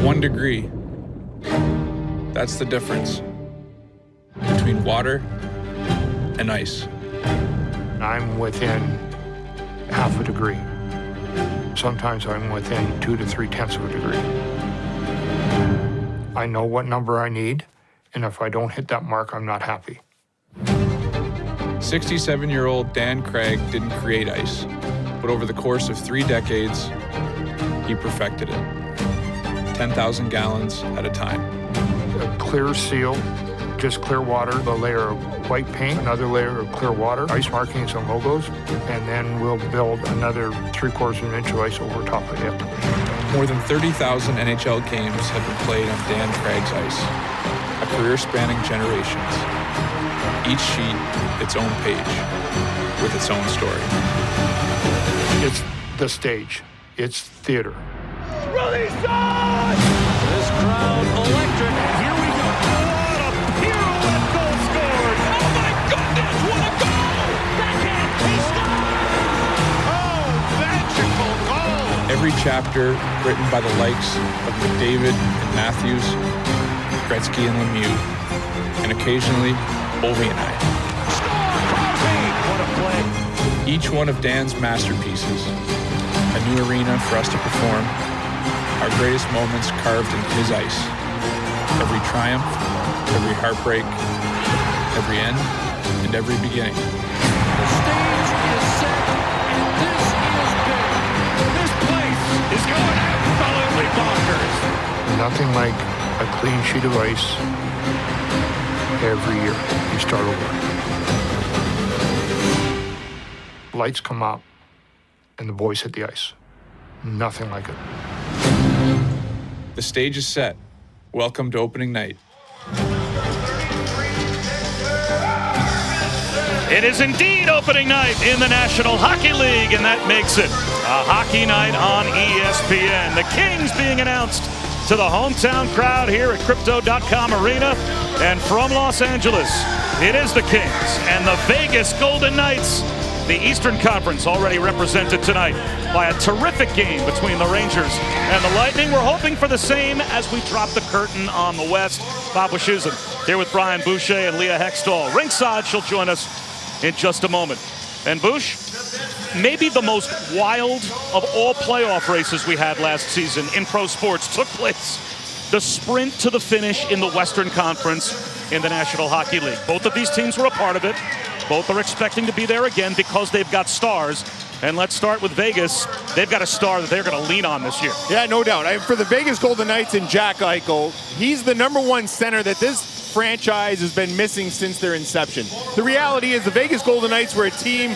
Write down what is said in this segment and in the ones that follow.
1 degree. That's the difference between water and ice. I'm within half a degree. Sometimes I'm within 2 to 3/10 of a degree. I know what number I need, and if I don't hit that mark, I'm not happy. 67-year-old Dan Craig didn't create ice, but over the course of 3 decades, he perfected it. 10,000 gallons at a time. A clear seal, just clear water, a layer of white paint, another layer of clear water, ice markings and logos, and then we'll build another 3/4 of an inch of ice over top of it. More than 30,000 NHL games have been played on Dan Craig's ice, a career spanning generations. Each sheet, its own page, with its own story. It's the stage. It's theater. Release on! This crowd electric. Here we go. What a pirouette goal scored! Oh my goodness, what a goal! Backhand, he scored! Oh, magical goal! Every chapter written by the likes of McDavid and Matthews, Gretzky and Lemieux, and occasionally Ovi and I. Score, Crosby! What a play! Each one of Dan's masterpieces, a new arena for us to perform, our greatest moments carved in his ice. Every triumph, every heartbreak, every end, and every beginning. The stage is set, and this is big. This place is going absolutely bonkers. Nothing like a clean sheet of ice every year. You start over. Lights come up, and the boys hit the ice. Nothing like it. The stage is set. Welcome to opening night. It is indeed opening night in the National Hockey League, and that makes it a hockey night on ESPN. The Kings being announced to the hometown crowd here at Crypto.com Arena. And from Los Angeles, it is the Kings and the Vegas Golden Knights. The Eastern Conference already represented tonight by a terrific game between the Rangers and the Lightning. We're hoping for the same as we drop the curtain on the West. Bob Wischusen here with Brian Boucher and Leah Hextall. Ringside, she'll join us in just a moment. And Bouch, maybe the most wild of all playoff races we had last season in pro sports took place. The sprint to the finish in the Western Conference in the National Hockey League. Both of these teams were a part of it. Both are expecting to be there again because they've got stars. And let's start with Vegas. They've got a star that they're going to lean on this year. Yeah, no doubt. For the Vegas Golden Knights and Jack Eichel, he's the #1 center that this franchise has been missing since their inception. The reality is the Vegas Golden Knights were a team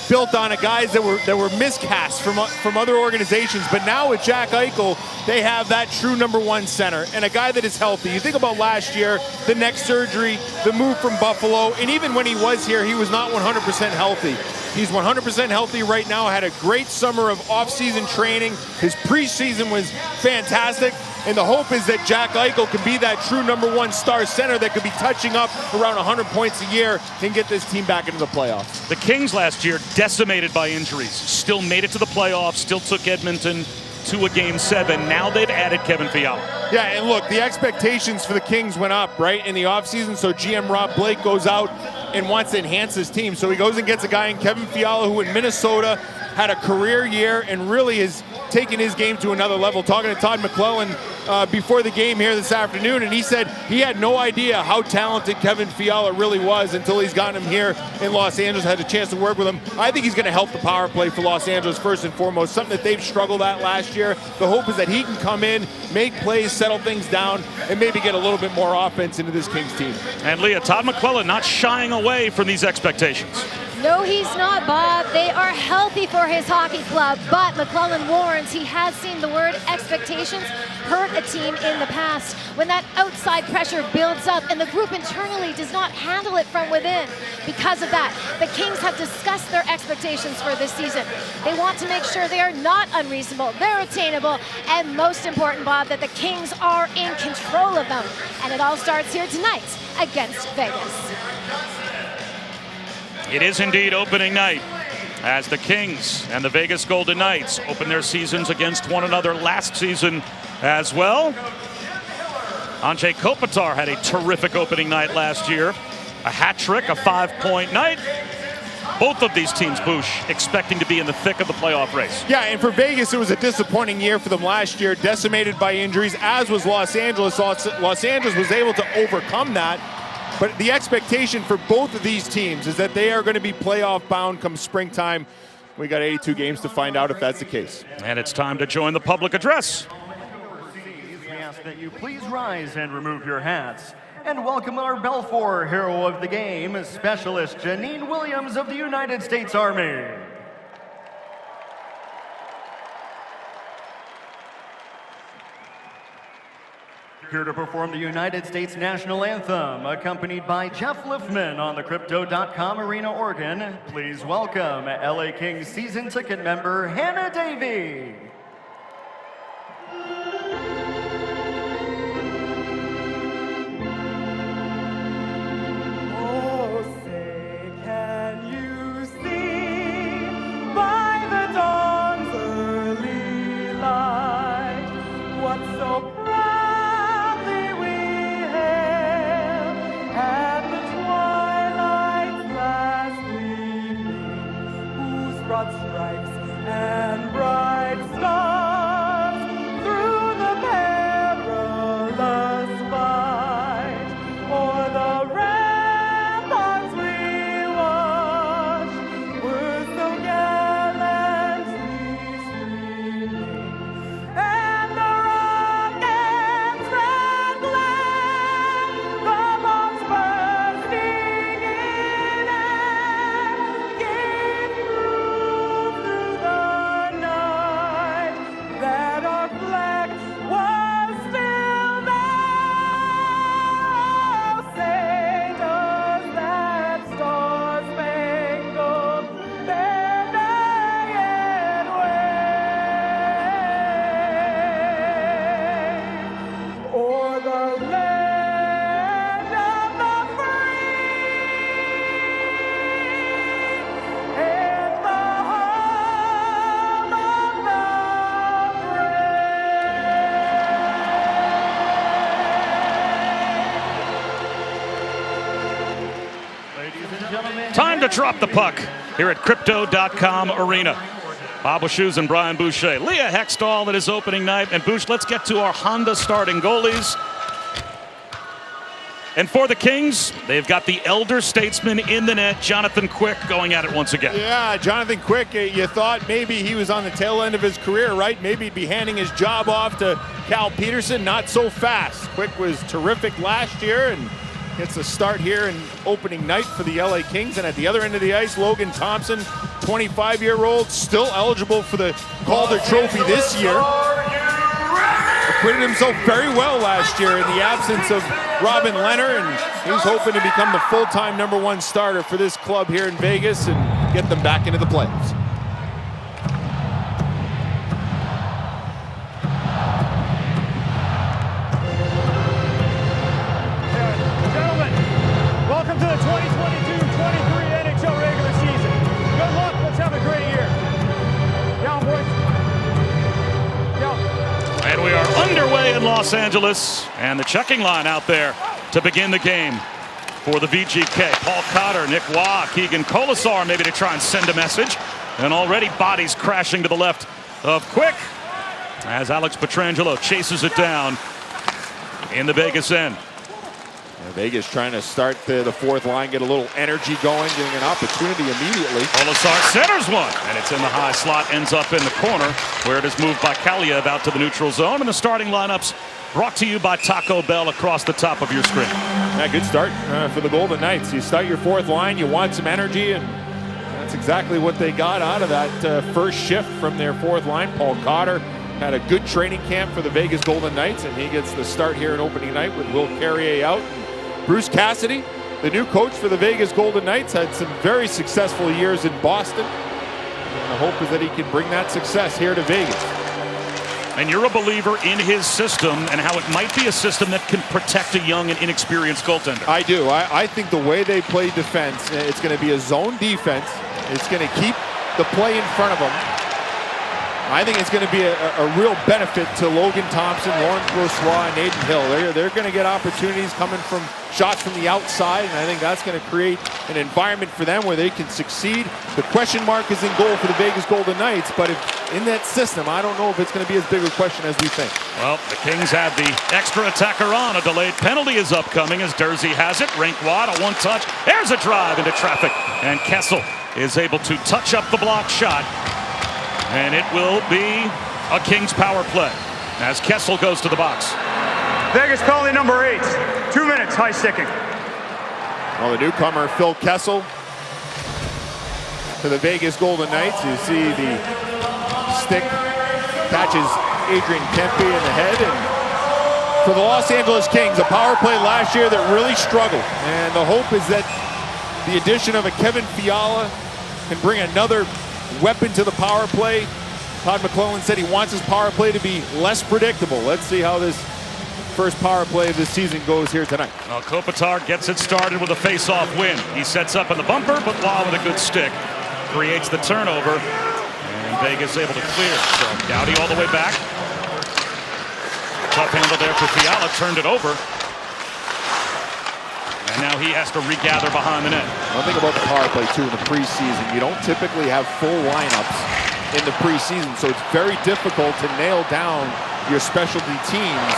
built on guys that were miscast from other organizations, but now with Jack Eichel, they have that true #1 center and a guy that is healthy. You think about last year, the neck surgery, the move from Buffalo, and even when he was here, he was not 100% healthy. He's 100% healthy right now, had a great summer of off-season training. His preseason was fantastic. And the hope is that Jack Eichel can be that true #1 star center that could be touching up around 100 points a year and get this team back into the playoffs. The Kings last year decimated by injuries, still made it to the playoffs, still took Edmonton to a Game 7. Now they've added Kevin Fiala. Yeah, and look, the expectations for the Kings went up, right, in the offseason. So GM Rob Blake goes out and wants to enhance his team. So he goes and gets a guy in Kevin Fiala who in Minnesota had a career year and really has taken his game to another level. Talking to Todd McClellan before the game here this afternoon, and he said he had no idea how talented Kevin Fiala really was until he's gotten him here in Los Angeles, had a chance to work with him. I think he's going to help the power play for Los Angeles first and foremost, something that they've struggled at last year. The hope is that he can come in, make plays, settle things down, and maybe get a little bit more offense into this Kings team. And Leah, Todd McClellan not shying away from these expectations. No, he's not, Bob. They are healthy for his hockey club, but McClellan warns he has seen the word expectations hurt a team in the past when that outside pressure builds up and the group internally does not handle it from within. Because of that, the Kings have discussed their expectations for this season. They want to make sure they are not unreasonable, they're attainable, and most important, Bob, that the Kings are in control of them. And it all starts here tonight against Vegas. It is indeed opening night as the Kings and the Vegas Golden Knights open their seasons against one another last season as well. Anze Kopitar had a terrific opening night last year. A hat trick, a 5-point night. Both of these teams, Boosh, expecting to be in the thick of the playoff race. Yeah, and for Vegas, it was a disappointing year for them last year, decimated by injuries, as was Los Angeles. Los Angeles was able to overcome that. But the expectation for both of these teams is that they are going to be playoff bound come springtime. We got 82 games to find out if that's the case. And it's time to join the public address. We ask that you please rise and remove your hats. And welcome our Belfour hero of the game, Specialist Janine Williams of the United States Army. Here to perform the United States National Anthem, accompanied by Jeff Liffman on the Crypto.com Arena organ. Please welcome LA Kings season ticket member Hannah Davey. Stripes and bright stars through the perilous fight, o'er the ramparts we watched were so gallantly streaming, and the rockets' red glare, the bombs bursting in air, gave proof that our flag was still there. Say does that star-spangled banner yet wave o'er the land of the free and the home of the Ladies and gentlemen, Time to drop the puck here at Crypto.com Arena. Bob Wishoes and Brian Boucher. Leah Hextall at his opening night. And Bouch, let's get to our Honda starting goalies. And for the Kings, they've got the elder statesman in the net, Jonathan Quick, going at it once again. Yeah, Jonathan Quick, you thought maybe he was on the tail end of his career, right? Maybe he'd be handing his job off to Cal Peterson. Not so fast. Quick was terrific last year and gets a start here in opening night for the LA Kings. And at the other end of the ice, Logan Thompson, 25-year-old, still eligible for the Calder Trophy this year. Acquitted himself very well last year in the absence of Robin Lehner, and he's hoping to become the full-time #1 starter for this club here in Vegas and get them back into the playoffs. Gentlemen, welcome to the 2022-23 NHL regular season. Good luck. Let's have a great year. Down, boys. Down. And we are underway in Los Angeles. And the checking line out there to begin the game for the VGK. Paul Cotter, Nick Waugh, Keegan Colasar maybe to try and send a message. And already bodies crashing to the left of Quick as Alex Pietrangelo chases it down in the Vegas end. Vegas trying to start the fourth line, get a little energy going, getting an opportunity immediately. Colasar centers one, and it's in the high slot, ends up in the corner, where it is moved by Kaliev out to the neutral zone. And the starting lineups brought to you by Taco Bell across the top of your screen. Yeah, good start for the Golden Knights. You start your fourth line, you want some energy, and that's exactly what they got out of that first shift from their fourth line. Paul Cotter had a good training camp for the Vegas Golden Knights, and he gets the start here in opening night with Will Carrier out. Bruce Cassidy, the new coach for the Vegas Golden Knights, had some very successful years in Boston. And the hope is that he can bring that success here to Vegas. And you're a believer in his system and how it might be a system that can protect a young and inexperienced goaltender. I do. I think the way they play defense, it's going to be a zone defense. It's going to keep the play in front of them. I think it's going to be a real benefit to Logan Thompson, Lauren Brossois, and Aiden Hill. They're going to get opportunities coming from shots from the outside, and I think that's going to create an environment for them where they can succeed. The question mark is in goal for the Vegas Golden Knights, but in that system, I don't know if it's going to be as big a question as we think. Well, the Kings have the extra attacker on. A delayed penalty is upcoming as Dursey has it. Rink wide, a one-touch. There's a drive into traffic, and Kessel is able to touch up the block shot. And it will be a Kings power play as Kessel goes to the box. Vegas penalty number 8. 2 minutes, high sticking. Well, the newcomer, Phil Kessel, to the Vegas Golden Knights. You see the stick catches Adrian Kempe in the head. And for the Los Angeles Kings, a power play last year that really struggled. And the hope is that the addition of a Kevin Fiala can bring another weapon to the power play. Todd McClellan said he wants his power play to be less predictable. Let's see how this first power play of the season goes here tonight. Well, Kopitar gets it started with a face-off win. He sets up in the bumper, but Law with a good stick creates the turnover, and Vegas able to clear. So Doughty all the way back. Tough handle there for Fiala, turned it over. And now he has to regather behind the net. One thing about the power play, too, in the preseason, you don't typically have full lineups in the preseason, so it's very difficult to nail down your specialty teams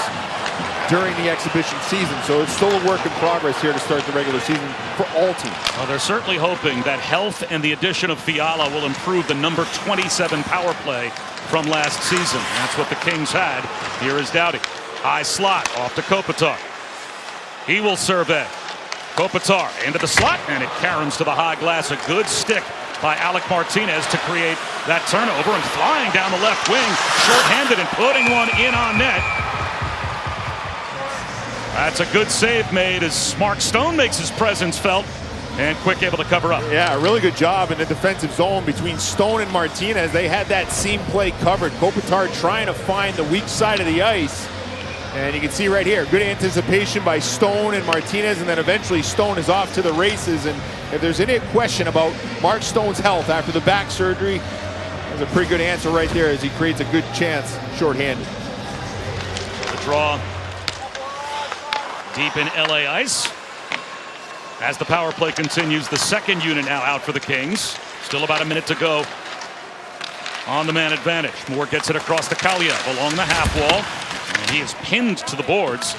during the exhibition season. So it's still a work in progress here to start the regular season for all teams. Well, they're certainly hoping that health and the addition of Fiala will improve the number 27 power play from last season. That's what the Kings had. Here is Doughty. High slot off to Kopitar. He will survey. Kopitar into the slot, and it caroms to the high glass. A good stick by Alec Martinez to create that turnover, and flying down the left wing, short-handed and putting one in on net. That's a good save made as Mark Stone makes his presence felt, and Quick able to cover up. Yeah, a really good job in the defensive zone between Stone and Martinez. They had that seam play covered. Kopitar trying to find the weak side of the ice. And you can see right here, good anticipation by Stone and Martinez, and then eventually Stone is off to the races. And if there's any question about Mark Stone's health after the back surgery, there's a pretty good answer right there as he creates a good chance shorthanded. The draw deep in LA ice. As the power play continues, the second unit now out for the Kings. Still about a minute to go on the man advantage. Moore gets it across to Kaliev along the half wall. And he is pinned to the boards.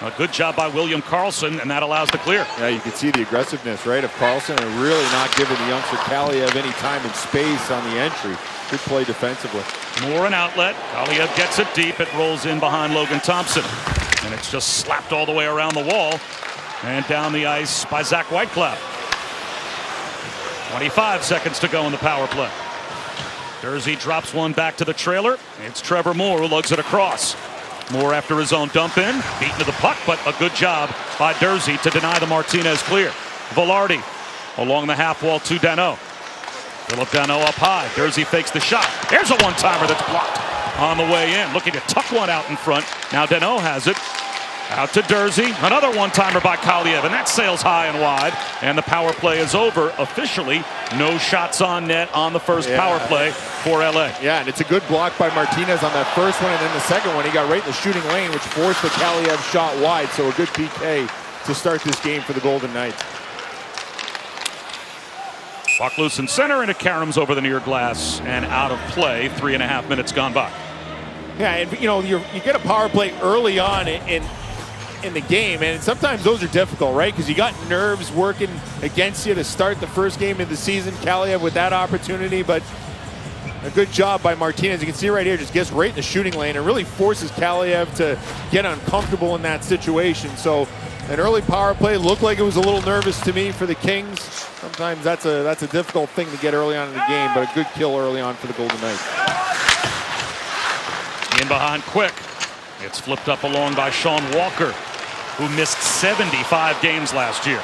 A good job by William Karlsson, and that allows the clear. Yeah, you can see the aggressiveness, right, of Karlsson, and really not giving the youngster Kaliev any time and space on the entry. Good play defensively. Moore an outlet. Kaliev gets it deep. It rolls in behind Logan Thompson. And it's just slapped all the way around the wall and down the ice by Zach Whitecloud. 25 seconds to go in the power play. Dursey drops one back to the trailer. It's Trevor Moore who lugs it across. Moore after his own dump in, beaten to the puck, but a good job by Dursey to deny the Martinez clear. Velarde along the half wall to Danault. Philip Danault up high. Dursey fakes the shot. There's a one-timer that's blocked on the way in. Looking to tuck one out in front. Now Danault has it. Out to Dursey. Another one-timer by Kaliev, and that sails high and wide. And the power play is over officially. No shots on net on the first power play for LA. Yeah, and it's a good block by Martinez on that first one, and then the second one, he got right in the shooting lane, which forced the Kaliev shot wide. So a good PK to start this game for the Golden Knights. Puck loose in center, and it caroms over the near glass and out of play. 3.5 minutes gone by. Yeah, and you know, you get a power play early on in the game, and sometimes those are difficult, right? Because you got nerves working against you to start the first game of the season. Kaliev with that opportunity, but a good job by Martinez. You can see right here, just gets right in the shooting lane and really forces Kaliev to get uncomfortable in that situation. So an early power play looked like it was a little nervous to me for the Kings. Sometimes that's a difficult thing to get early on in the game, but a good kill early on for the Golden Knights. In behind Quick. It's flipped up along by Sean Walker, who missed 75 games last year.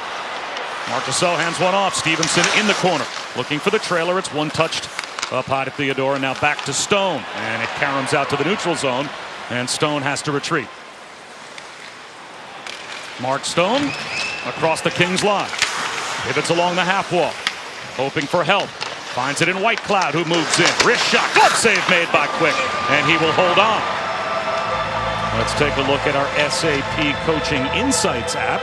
Marchessault hands one off. Stevenson in the corner. Looking for the trailer. It's one touched up high to Theodore, and now back to Stone. And it caroms out to the neutral zone, and Stone has to retreat. Mark Stone across the Kings line. Pivots along the half wall, hoping for help. Finds it in Whitecloud, who moves in. Wrist shot, glove save made by Quick, and he will hold on. Let's take a look at our SAP Coaching Insights app.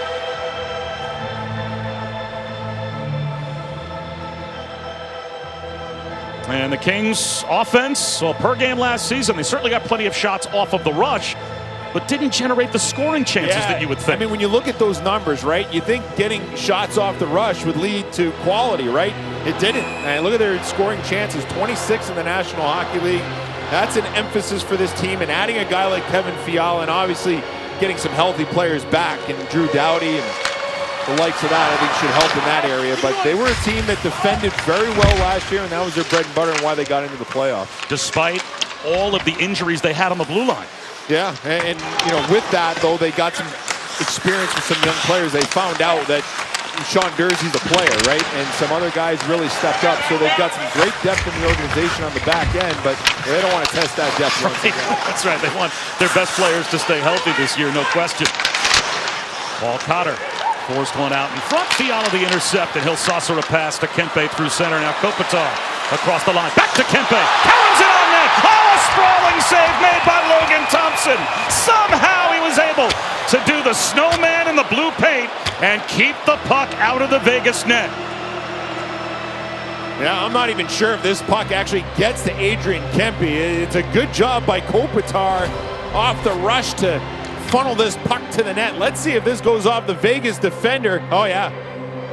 And the Kings offense, well, per game last season, they certainly got plenty of shots off of the rush, but didn't generate the scoring chances that you would think. I mean, when you look at those numbers, right, you think getting shots off the rush would lead to quality, right? It didn't. And look at their scoring chances, 26 in the National Hockey League. That's an emphasis for this team, and adding a guy like Kevin Fiala and obviously getting some healthy players back, and Drew Doughty and the likes of that, I think, should help in that area. But they were a team that defended very well last year, and that was their bread and butter and why they got into the playoffs. Despite all of the injuries they had on the blue line. Yeah, and you know, with that, though, they got some experience with some young players. They found out that Sean Durzee's a player, right? And some other guys really stepped up. So they've got some great depth in the organization on the back end, but they don't want to test that depth once again. That's right. They want their best players to stay healthy this year, no question. Paul Cotter forced one out in front. Fiala the intercept, and he'll saucer a pass to Kempe through center. Now Kopitar across the line. Back to Kempe. Carries it on net. Oh, a sprawling save made by Logan Thompson. Somehow he was able to do the snowman in the blue paint and keep the puck out of the Vegas net. Yeah, I'm not even sure if this puck actually gets to Adrian Kempe. It's a good job by Kopitar off the rush to funnel this puck to the net. Let's see if this goes off the Vegas defender. Oh yeah,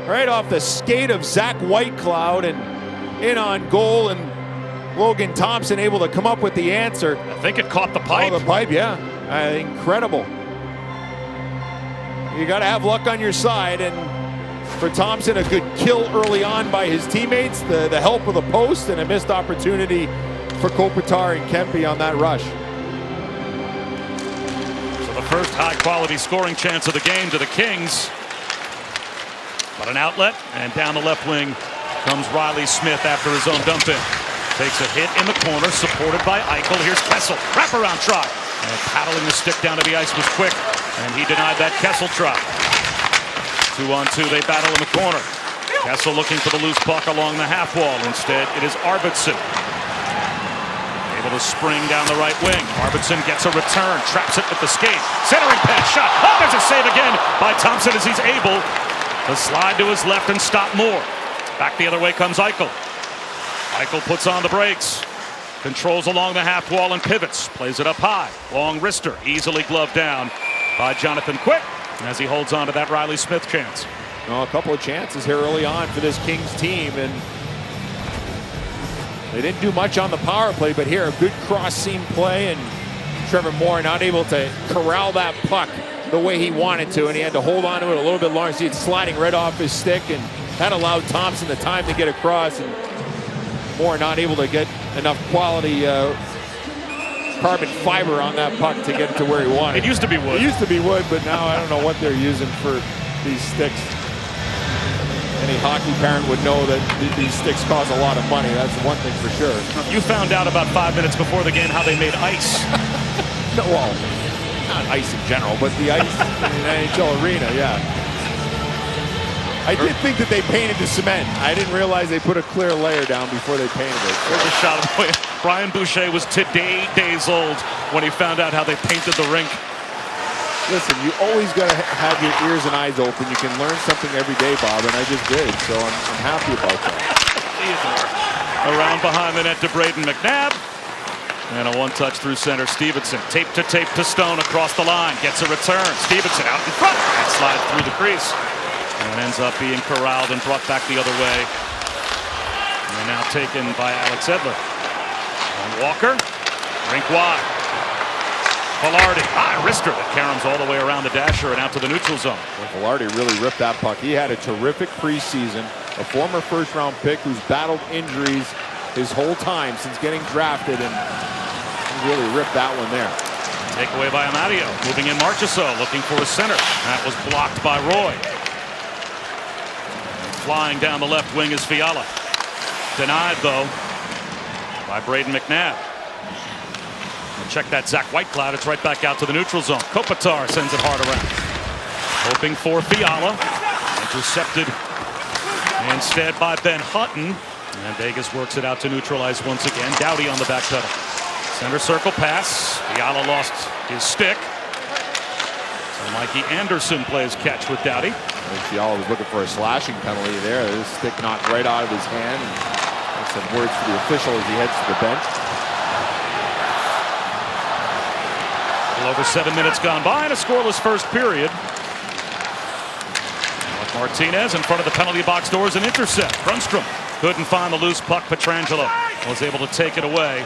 right off the skate of Zach Whitecloud and in on goal, and Logan Thompson able to come up with the answer. I think it caught the pipe. Oh, the pipe, yeah. Incredible. You got to have luck on your side, and for Thompson, a good kill early on by his teammates, the help of the post, and a missed opportunity for Kopitar and Kempe on that rush. The first high-quality scoring chance of the game to the Kings. But an outlet, and down the left wing comes Riley Smith after his own dump-in. Takes a hit in the corner, supported by Eichel. Here's Kessel, wraparound try. And paddling the stick down to the ice was Quick, and he denied that Kessel try. 2-on-2, they battle in the corner. Kessel looking for the loose puck along the half wall. Instead, it is Arvidsson. To spring down the right wing. Arvidsson gets a return, traps it with the skate. Centering pass shot. Oh, there's a save again by Thompson as he's able to slide to his left and stop Moore. Back the other way comes Eichel. Eichel puts on the brakes. Controls along the half wall and pivots. Plays it up high. Long wrister. Easily gloved down by Jonathan Quick as he holds on to that Riley Smith chance. Well, a couple of chances here early on for this Kings team, and they didn't do much on the power play, but here a good cross-seam play, and Trevor Moore not able to corral that puck the way he wanted to, and he had to hold on to it a little bit longer. See it sliding right off his stick, and that allowed Thompson the time to get across, and Moore not able to get enough quality carbon fiber on that puck to get it to where he wanted. It used to be wood. It used to be wood, but now I don't know what they're using for these sticks. Any hockey parent would know that these sticks cost a lot of money. That's one thing for sure. You found out about 5 minutes before the game how they made ice. No, well, not ice in general, but the ice in the NHL arena, yeah. I did think that they painted the cement. I didn't realize they put a clear layer down before they painted it. There's a shot of the way. Brian Boucher was today days old when he found out how they painted the rink. Listen, you always got to have your ears and eyes open. You can learn something every day, Bob, and I just did, so I'm happy about that. Around behind the net to Braden McNabb. And a one-touch through center. Stevenson, tape to Stone across the line. Gets a return. Stevenson out in front. And slides through the crease. And ends up being corralled and brought back the other way. And now taken by Alex Edler. And Walker, rink wide. Velarde, wrister that caroms all the way around the dasher and out to the neutral zone. Well, Velarde really ripped that puck. He had a terrific preseason. A former first-round pick who's battled injuries his whole time since getting drafted, and he really ripped that one there. Takeaway by Amadio. Moving in Marchessault, looking for a center. That was blocked by Roy. Flying down the left wing is Fiala. Denied, though, by Braden McNabb. Check that Zach Whitecloud. It's right back out to the neutral zone. Kopitar sends it hard around. Hoping for Fiala. Intercepted instead by Ben Hutton. And Vegas works it out to neutralize once again. Doughty on the back pedal. Center circle pass. Fiala lost his stick. So Mikey Anderson plays catch with Doughty. Fiala was looking for a slashing penalty there. His stick knocked right out of his hand. And some words to the official as he heads to the bench. A little over 7 minutes gone by and a scoreless first period. Martinez in front of the penalty box doors and intercept. Grundstrom couldn't find the loose puck. Pietrangelo was able to take it away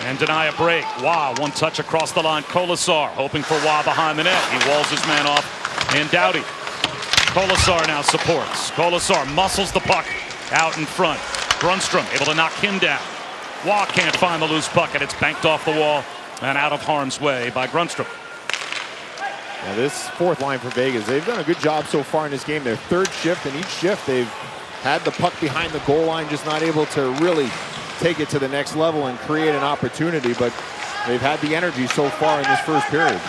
and deny a break. Wah, one touch across the line. Kolasar hoping for Wah behind the net. He walls his man off. And Doughty. Kolasar now supports. Kolasar muscles the puck out in front. Grundstrom able to knock him down. Wah can't find the loose puck, and it's banked off the wall and out of harm's way by Grundstrom. Now this fourth line for Vegas, they've done a good job so far in this game. Their third shift, and each shift they've had the puck behind the goal line, just not able to really take it to the next level and create an opportunity, but they've had the energy so far in this first period.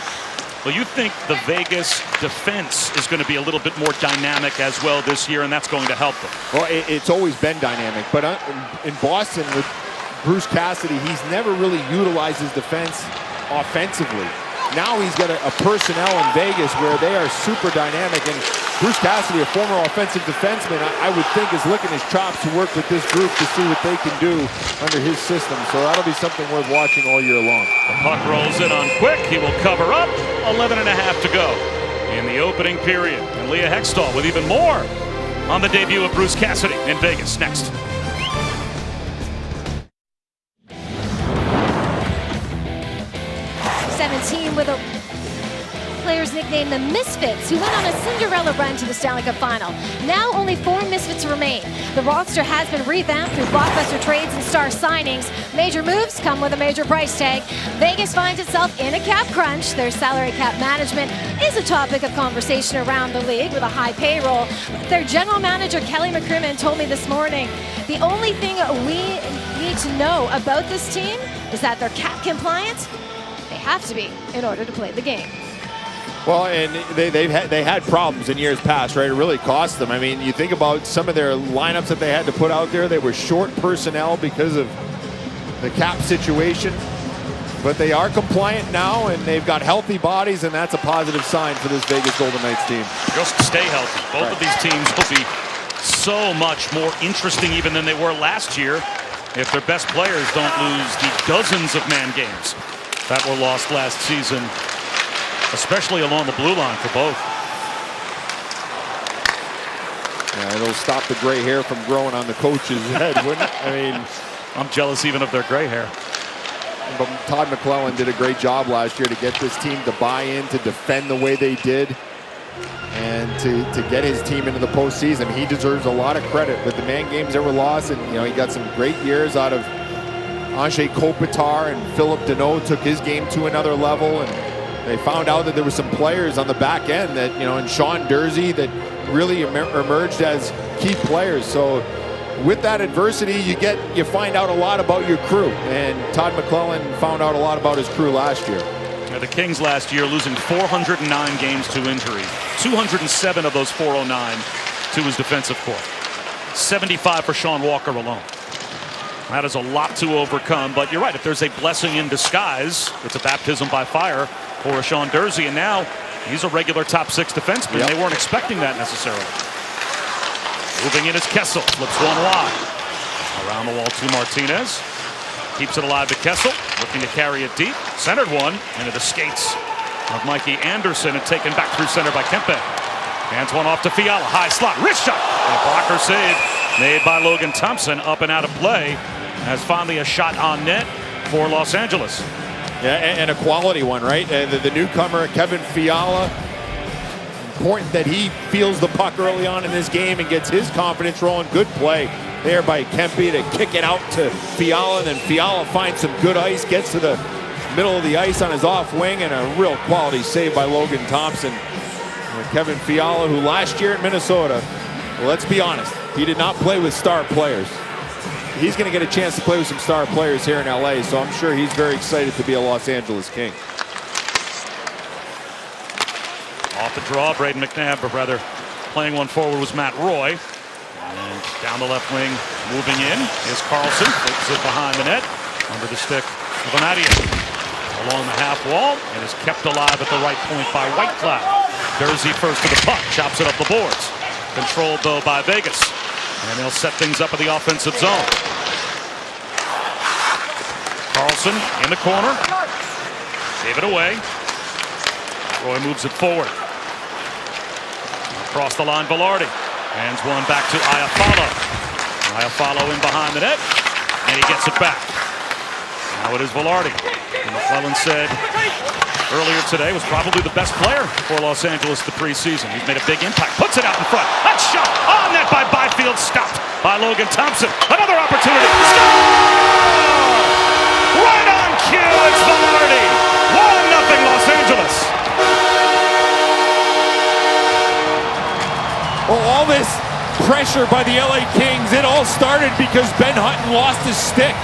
Well, you think the Vegas defense is going to be a little bit more dynamic as well this year, and that's going to help them. Well, it's always been dynamic, but in Boston with Bruce Cassidy, he's never really utilized his defense offensively. Now he's got a personnel in Vegas where they are super dynamic, and Bruce Cassidy, a former offensive defenseman, I would think is licking his chops to work with this group to see what they can do under his system. So that'll be something worth watching all year long. The puck rolls in on Quick. He will cover up. 11 and a half to go in the opening period. And Leah Hextall with even more on the debut of Bruce Cassidy in Vegas next. With a players nicknamed the Misfits, who went on a Cinderella run to the Stanley Cup Final. Now only 4 Misfits remain. The roster has been revamped through blockbuster trades and star signings. Major moves come with a major price tag. Vegas finds itself in a cap crunch. Their salary cap management is a topic of conversation around the league with a high payroll. Their general manager, Kelly McCrimmon, told me this morning, the only thing we need to know about this team is that they're cap compliant. They have to be in order to play the game. Well, and they had problems in years past, right? It really cost them. I mean, you think about some of their lineups that they had to put out there. They were short personnel because of the cap situation. But they are compliant now, and they've got healthy bodies, and that's a positive sign for this Vegas Golden Knights team. Just stay healthy. Both of these teams will be so much more interesting even than they were last year if their best players don't lose the dozens of man games that were lost last season, especially along the blue line for both. Yeah, it'll stop the gray hair from growing on the coach's head, wouldn't it? I mean, I'm jealous even of their gray hair. But Todd McClellan did a great job last year to get this team to buy in, to defend the way they did, and to get his team into the postseason. He deserves a lot of credit with the man games that were lost, and he got some great years out of Anze Kopitar, and Philip Deneau took his game to another level, and they found out that there were some players on the back end that, and Sean Dursey, that really emerged as key players. So with that adversity, you find out a lot about your crew, and Todd McClellan found out a lot about his crew last year. The Kings last year losing 409 games to injury, 207 of those 409 to his defensive corps, 75 for Sean Walker alone. That is a lot to overcome, but you're right. If there's a blessing in disguise, it's a baptism by fire for Sean Dursey, and now he's a regular top 6 defenseman. Yep. They weren't expecting that necessarily. Moving in is Kessel, flips one wide. Around the wall to Martinez. Keeps it alive to Kessel, looking to carry it deep. Centered one into the skates of Mikey Anderson and taken back through center by Kempe. Hands one off to Fiala, high slot, wrist shot. And a blocker save made by Logan Thompson, up and out of play. As finally a shot on net for Los Angeles. Yeah, and a quality one, right? The newcomer, Kevin Fiala. Important that he feels the puck early on in this game and gets his confidence rolling. Good play there by Kempe to kick it out to Fiala, and then Fiala finds some good ice, gets to the middle of the ice on his off wing, and a real quality save by Logan Thompson. And Kevin Fiala, who last year in Minnesota, well, let's be honest, he did not play with star players. He's going to get a chance to play with some star players here in LA, so I'm sure he's very excited to be a Los Angeles King. Off the draw, Braden McNabb, but rather playing one forward was Matt Roy. And down the left wing, moving in, is Carlson. Flips it behind the net, under the stick of Amadia. Along the half wall, and is kept alive at the right point by Whitecloud. Jersey first to the puck, chops it up the boards. Controlled, though, by Vegas. And they'll set things up in the offensive zone. Carlson in the corner. Gave it away. Roy moves it forward. Across the line, Velarde. Hands one back to Iafallo. Iafallo in behind the net, and he gets it back. Now it is Velarde. And McClellan said earlier today was probably the best player for Los Angeles the preseason. He's made a big impact. Puts it out in front. That shot on net by Byfield. Stopped by Logan Thompson. Another opportunity. Score! Right on cue. It's Velarde. 1-0 Los Angeles. Well, all this pressure by the LA Kings, it all started because Ben Hutton lost his stick.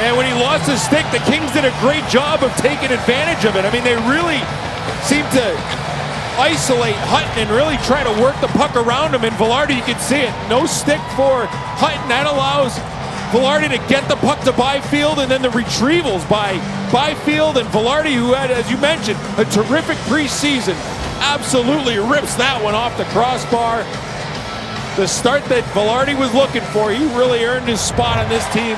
And when he lost his stick, the Kings did a great job of taking advantage of it. I mean, they really seemed to isolate Hutton and really try to work the puck around him. And Velarde, you can see it. No stick for Hutton. That allows Velarde to get the puck to Byfield, and then the retrievals by Byfield and Velarde, who had, as you mentioned, a terrific preseason, absolutely rips that one off the crossbar. The start that Velarde was looking for, he really earned his spot on this team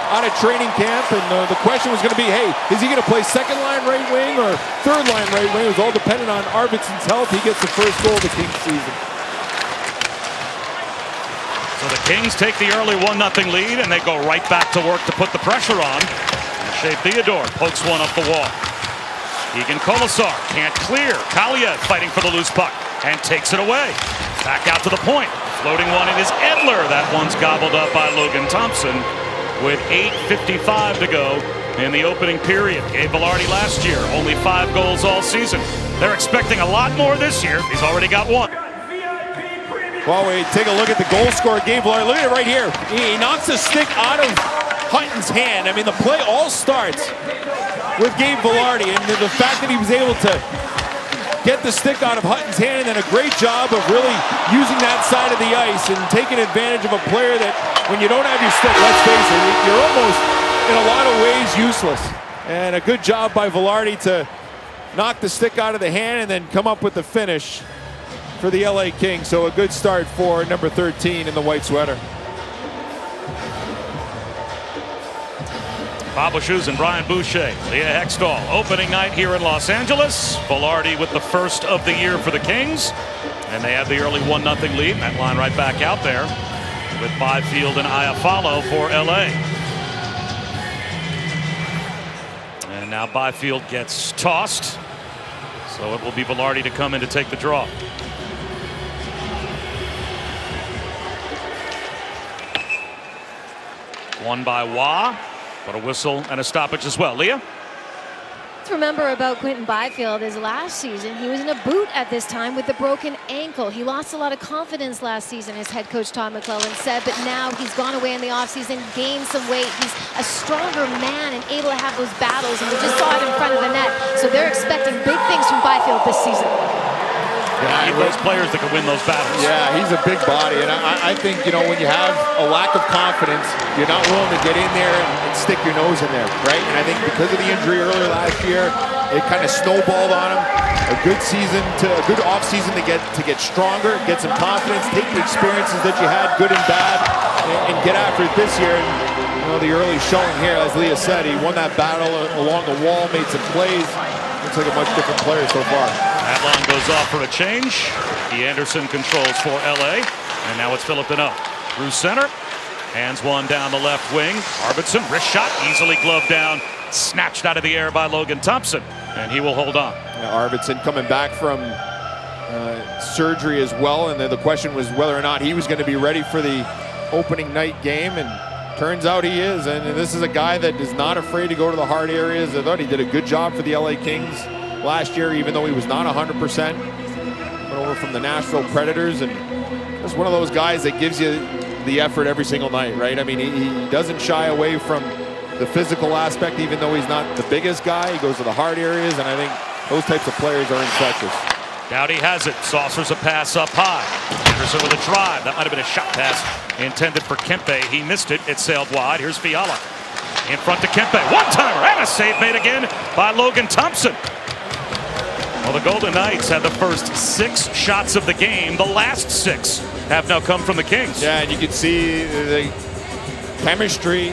out of training camp, and the question was going to be, hey, is he going to play second line right wing or third line right wing? It was all dependent on Arvidsson's health. He gets the first goal of the Kings season. So the Kings take the early 1-0 lead, and they go right back to work to put the pressure on. And Shea Theodore pokes one up the wall. Egan Colasar can't clear. Kaliev fighting for the loose puck and takes it away. Back out to the point. Floating one, it is Edler. That one's gobbled up by Logan Thompson with 8:55 to go in the opening period. Gabe Velarde last year, only 5 goals all season. They're expecting a lot more this year. He's already got 1. Well, we take a look at the goal scorer, Gabe Velarde. Look at it right here. He knocks the stick out of Hutton's hand. I mean, the play all starts with Gabe Velarde, and the fact that he was able to get the stick out of Hutton's hand, and then a great job of really using that side of the ice and taking advantage of a player that, when you don't have your stick, let's face it, you're almost, in a lot of ways, useless. And a good job by Velarde to knock the stick out of the hand and then come up with the finish for the LA Kings. So a good start for number 13 in the white sweater. Bob Shoes and Brian Boucher, Leah Hextall, opening night here in Los Angeles. Velarde with the first of the year for the Kings. And they have the early 1-0 lead. That line right back out there with Byfield and Iafallo for LA. And now Byfield gets tossed. So it will be Velarde to come in to take the draw. One by Wah. But a whistle and a stoppage as well. Leah? Let's remember about Quinton Byfield is last season, he was in a boot at this time with a broken ankle. He lost a lot of confidence last season, as head coach Todd McClellan said, but now he's gone away in the offseason, gained some weight. He's a stronger man and able to have those battles, and we just saw it in front of the net. So they're expecting big things from Byfield this season. Yeah, those players that can win those battles. Yeah, he's a big body, and I think, you know, when you have a lack of confidence, you're not willing to get in there and stick your nose in there, right? And I think because of the injury earlier last year, it kind of snowballed on him. A good season, a good off season to get stronger, get some confidence, take the experiences that you had, good and bad, and get after it this year. And, you know, the early showing here, as Leah said, he won that battle along the wall, made some plays. Looks like a much different player so far. Avalon goes off for a change. E. Anderson controls for LA. And now it's Philip Deneau. Through center. Hands one down the left wing. Arvidsson, wrist shot, easily gloved down. Snatched out of the air by Logan Thompson. And he will hold on. Yeah, Arvidsson coming back from surgery as well. And then the question was whether or not he was going to be ready for the opening night game. And turns out he is. And this is a guy that is not afraid to go to the hard areas. I thought he did a good job for the LA Kings last year, even though he was not 100%. Went over from the Nashville Predators, and just one of those guys that gives you the effort every single night, right? I mean, he doesn't shy away from the physical aspect, even though he's not the biggest guy. He goes to the hard areas, and I think those types of players are infectious. Doughty has it. Saucers a pass up high. Anderson with a drive. That might have been a shot pass intended for Kempe. He missed it. It sailed wide. Here's Fiala. In front to Kempe. One-timer and a save made again by Logan Thompson. Well, the Golden Knights had the first 6 shots of the game. The last 6 have now come from the Kings. Yeah, and you can see the chemistry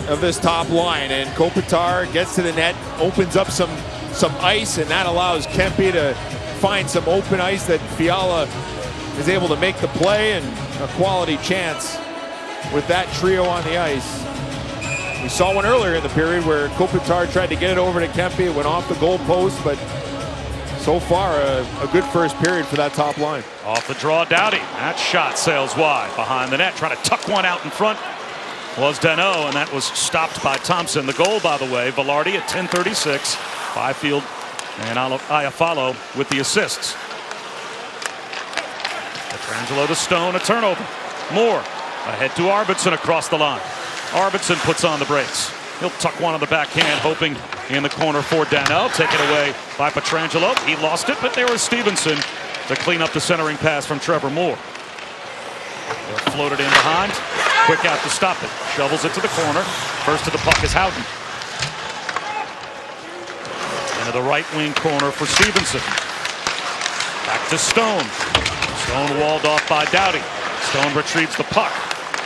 of this top line. And Kopitar gets to the net, opens up some ice, and that allows Kempe to find some open ice that Fiala is able to make the play, and a quality chance with that trio on the ice. We saw one earlier in the period where Kopitar tried to get it over to Kempe. It went off the goal post, but so far a good first period for that top line. Off the draw, Doughty. That shot sails wide behind the net. Trying to tuck one out in front was Danault, and that was stopped by Thompson. The goal, by the way, Velarde at 10:36. Byfield and Iafallo with the assists. Petrangelo to Stone, a turnover. Moore ahead to Arvidsson across the line. Arvidsson puts on the brakes. He'll tuck one on the backhand, hoping in the corner for Danault. Taken away by Petrangelo. He lost it, but there was Stevenson to clean up the centering pass from Trevor Moore. They'll float it in behind. Quick out to stop it. Shovels it to the corner. First to the puck is Houghton. Into the right wing corner for Stevenson. Back to Stone. Stone walled off by Doughty. Stone retrieves the puck.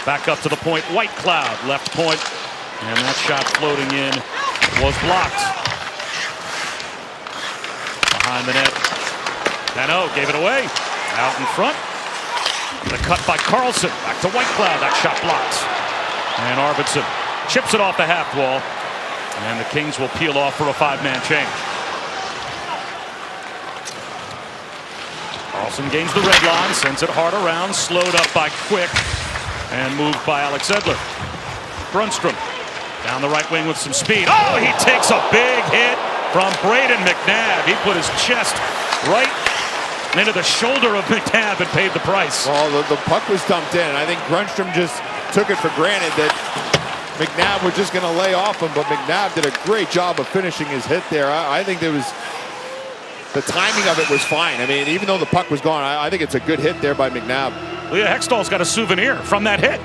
Back up to the point. Whitecloud, left point. And that shot floating in was blocked. Behind the net. Danault gave it away. Out in front. The cut by Carlson. Back to Whitecloud. That shot blocked. And Arvidsson chips it off the half wall. And the Kings will peel off for a 5-man change. Carlson gains the red line, sends it hard around, slowed up by Quick, and moved by Alex Edler. Brunstrom down the right wing with some speed. Oh, he takes a big hit from Braden McNabb. He put his chest right into the shoulder of McNabb and paid the price. Well, the puck was dumped in. I think Brunstrom just took it for granted that McNabb was just going to lay off him, but McNabb did a great job of finishing his hit there. I think there was, the timing of it was fine. I mean, even though the puck was gone, I think it's a good hit there by McNabb. Leah Hextall's got a souvenir from that hit.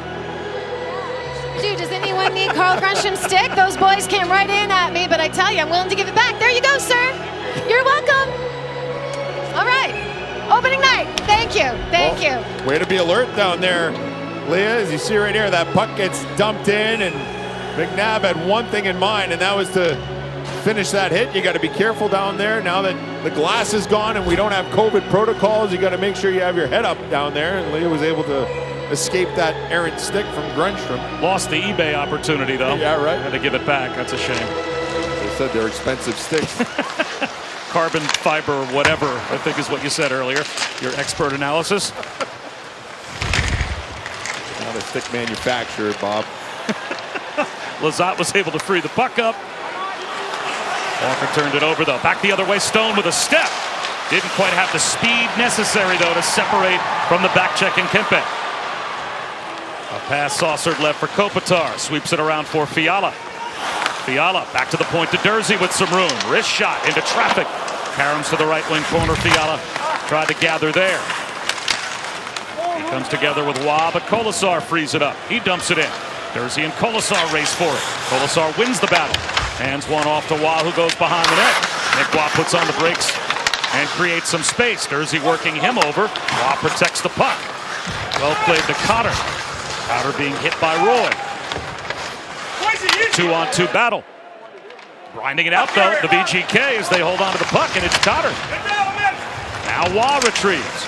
Dude, does anyone need Carl Grunstrom's stick? Those boys came right in at me, but I tell you, I'm willing to give it back. There you go, sir. You're welcome. All right. Opening night. Thank you. Thank you. Way to be alert down there, Leah. As you see right here, that puck gets dumped in, and McNabb had one thing in mind, and that was to finish that hit. You got to be careful down there. Now that the glass is gone and we don't have COVID protocols, you got to make sure you have your head up down there. And Leah was able to escape that errant stick from Grunstrom. Lost the eBay opportunity, though. Yeah, right. Had to give it back. That's a shame. They said they're expensive sticks. Carbon fiber, whatever, I think is what you said earlier. Your expert analysis. Not a stick manufacturer, Bob. Lizotte was able to free the puck up. Walker turned it over, though. Back the other way, Stone with a step. Didn't quite have the speed necessary, though, to separate from the back-checking Kempe. A pass saucered left for Kopitar. Sweeps it around for Fiala. Fiala back to the point to Durzi with some room. Wrist shot into traffic. Karams to the right wing corner. Fiala tried to gather there. He comes together with Waugh, but Colasar frees it up. He dumps it in. Durzi and Colasar race for it. Colasar wins the battle. Hands one off to Waugh, who goes behind the net. Nick Waugh puts on the brakes and creates some space. Durzi working him over. Waugh protects the puck. Well played to Cotter. Cotter being hit by Roy. 2-on-2 battle. Grinding it out, though, the VGK as they hold on to the puck, and it's Cotter. Now Waugh retrieves.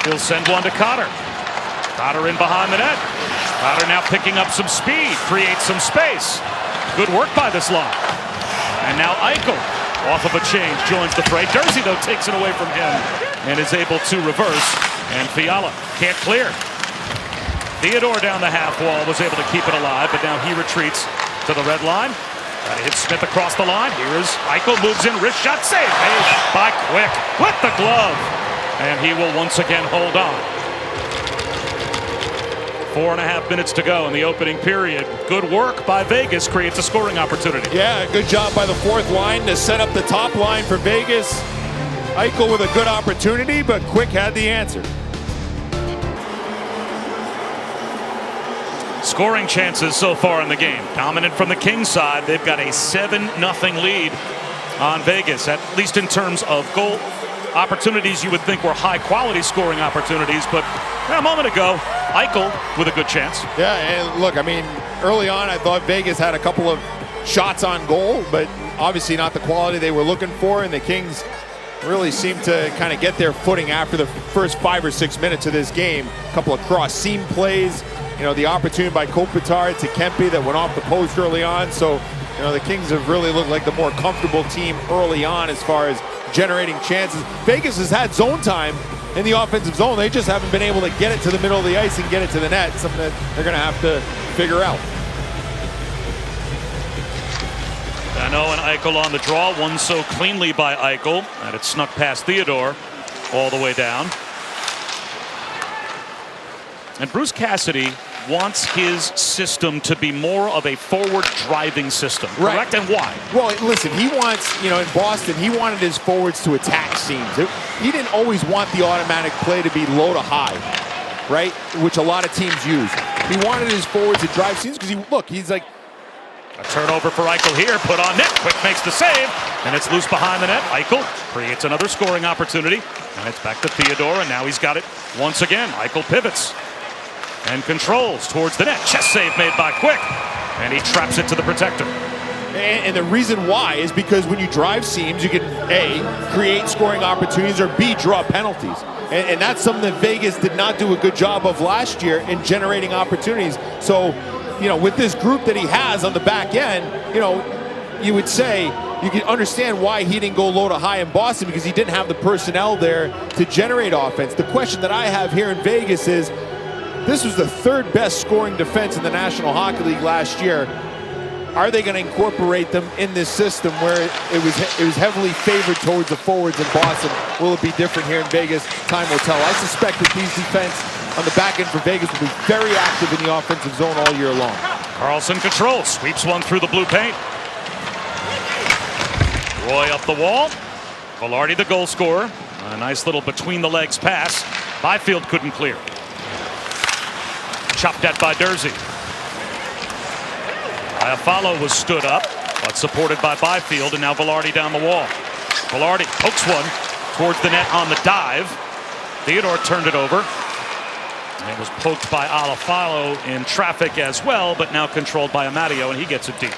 He'll send one to Cotter. Cotter in behind the net. Cotter now picking up some speed, creates some space. Good work by this line. And now Eichel, off of a change, joins the fray. Durzi, though, takes it away from him and is able to reverse. And Fiala can't clear. Theodore down the half wall was able to keep it alive, but now he retreats to the red line. Try to hit Smith across the line. Here is Eichel, moves in, wrist shot save made by Quick with the glove. And he will once again hold on. 4.5 minutes to go in the opening period. Good work by Vegas, creates a scoring opportunity. Yeah, good job by the fourth line to set up the top line for Vegas. Eichel with a good opportunity, but Quick had the answer. Scoring chances so far in the game. Dominant from the Kings side. They've got a 7-0 lead on Vegas, at least in terms of goal opportunities. You would think were high-quality scoring opportunities, but a moment ago, Eichel with a good chance. Yeah, and look, I mean, early on, I thought Vegas had a couple of shots on goal, but obviously not the quality they were looking for, and the Kings really seemed to kind of get their footing after the first 5 or 6 minutes of this game. A couple of cross-seam plays, you know, the opportunity by Kopitar to Kempe that went off the post early on. So, you know, the Kings have really looked like the more comfortable team early on as far as generating chances. Vegas has had zone time in the offensive zone. They just haven't been able to get it to the middle of the ice and get it to the net, something that they're going to have to figure out. Dano and Eichel on the draw. One so cleanly by Eichel that it snuck past Theodore all the way down. And Bruce Cassidy wants his system to be more of a forward driving system, correct? And why? Well, listen, he wants, you know, in Boston, he wanted his forwards to attack seams. He didn't always want the automatic play to be low to high, right? Which a lot of teams use. He wanted his forwards to drive seams because he's like, a turnover for Eichel here, put on net. Quick makes the save, and it's loose behind the net. Eichel creates another scoring opportunity, and it's back to Theodore, and now he's got it once again. Eichel pivots and controls towards the net. Chest save made by Quick, and he traps it to the protector. And the reason why is because when you drive seams, you can A, create scoring opportunities, or B, draw penalties. And that's something that Vegas did not do a good job of last year in generating opportunities. So, you know, with this group that he has on the back end, you know, you would say you can understand why he didn't go low to high in Boston, because he didn't have the personnel there to generate offense. The question that I have here in Vegas is, this was the third best scoring defense in the National Hockey League last year. Are they going to incorporate them in this system where it was heavily favored towards the forwards in Boston? Will it be different here in Vegas? Time will tell. I suspect that these defense on the back end for Vegas will be very active in the offensive zone all year long. Carlson controls, sweeps one through the blue paint. Roy up the wall. Velarde the goal scorer. A nice little between the legs pass. Byfield couldn't clear. Chopped at by Durzi. Iafallo was stood up, but supported by Byfield, and now Velarde down the wall. Velarde pokes one towards the net on the dive. Theodore turned it over. And it was poked by Iafallo in traffic as well, but now controlled by Amadio, and he gets it deep.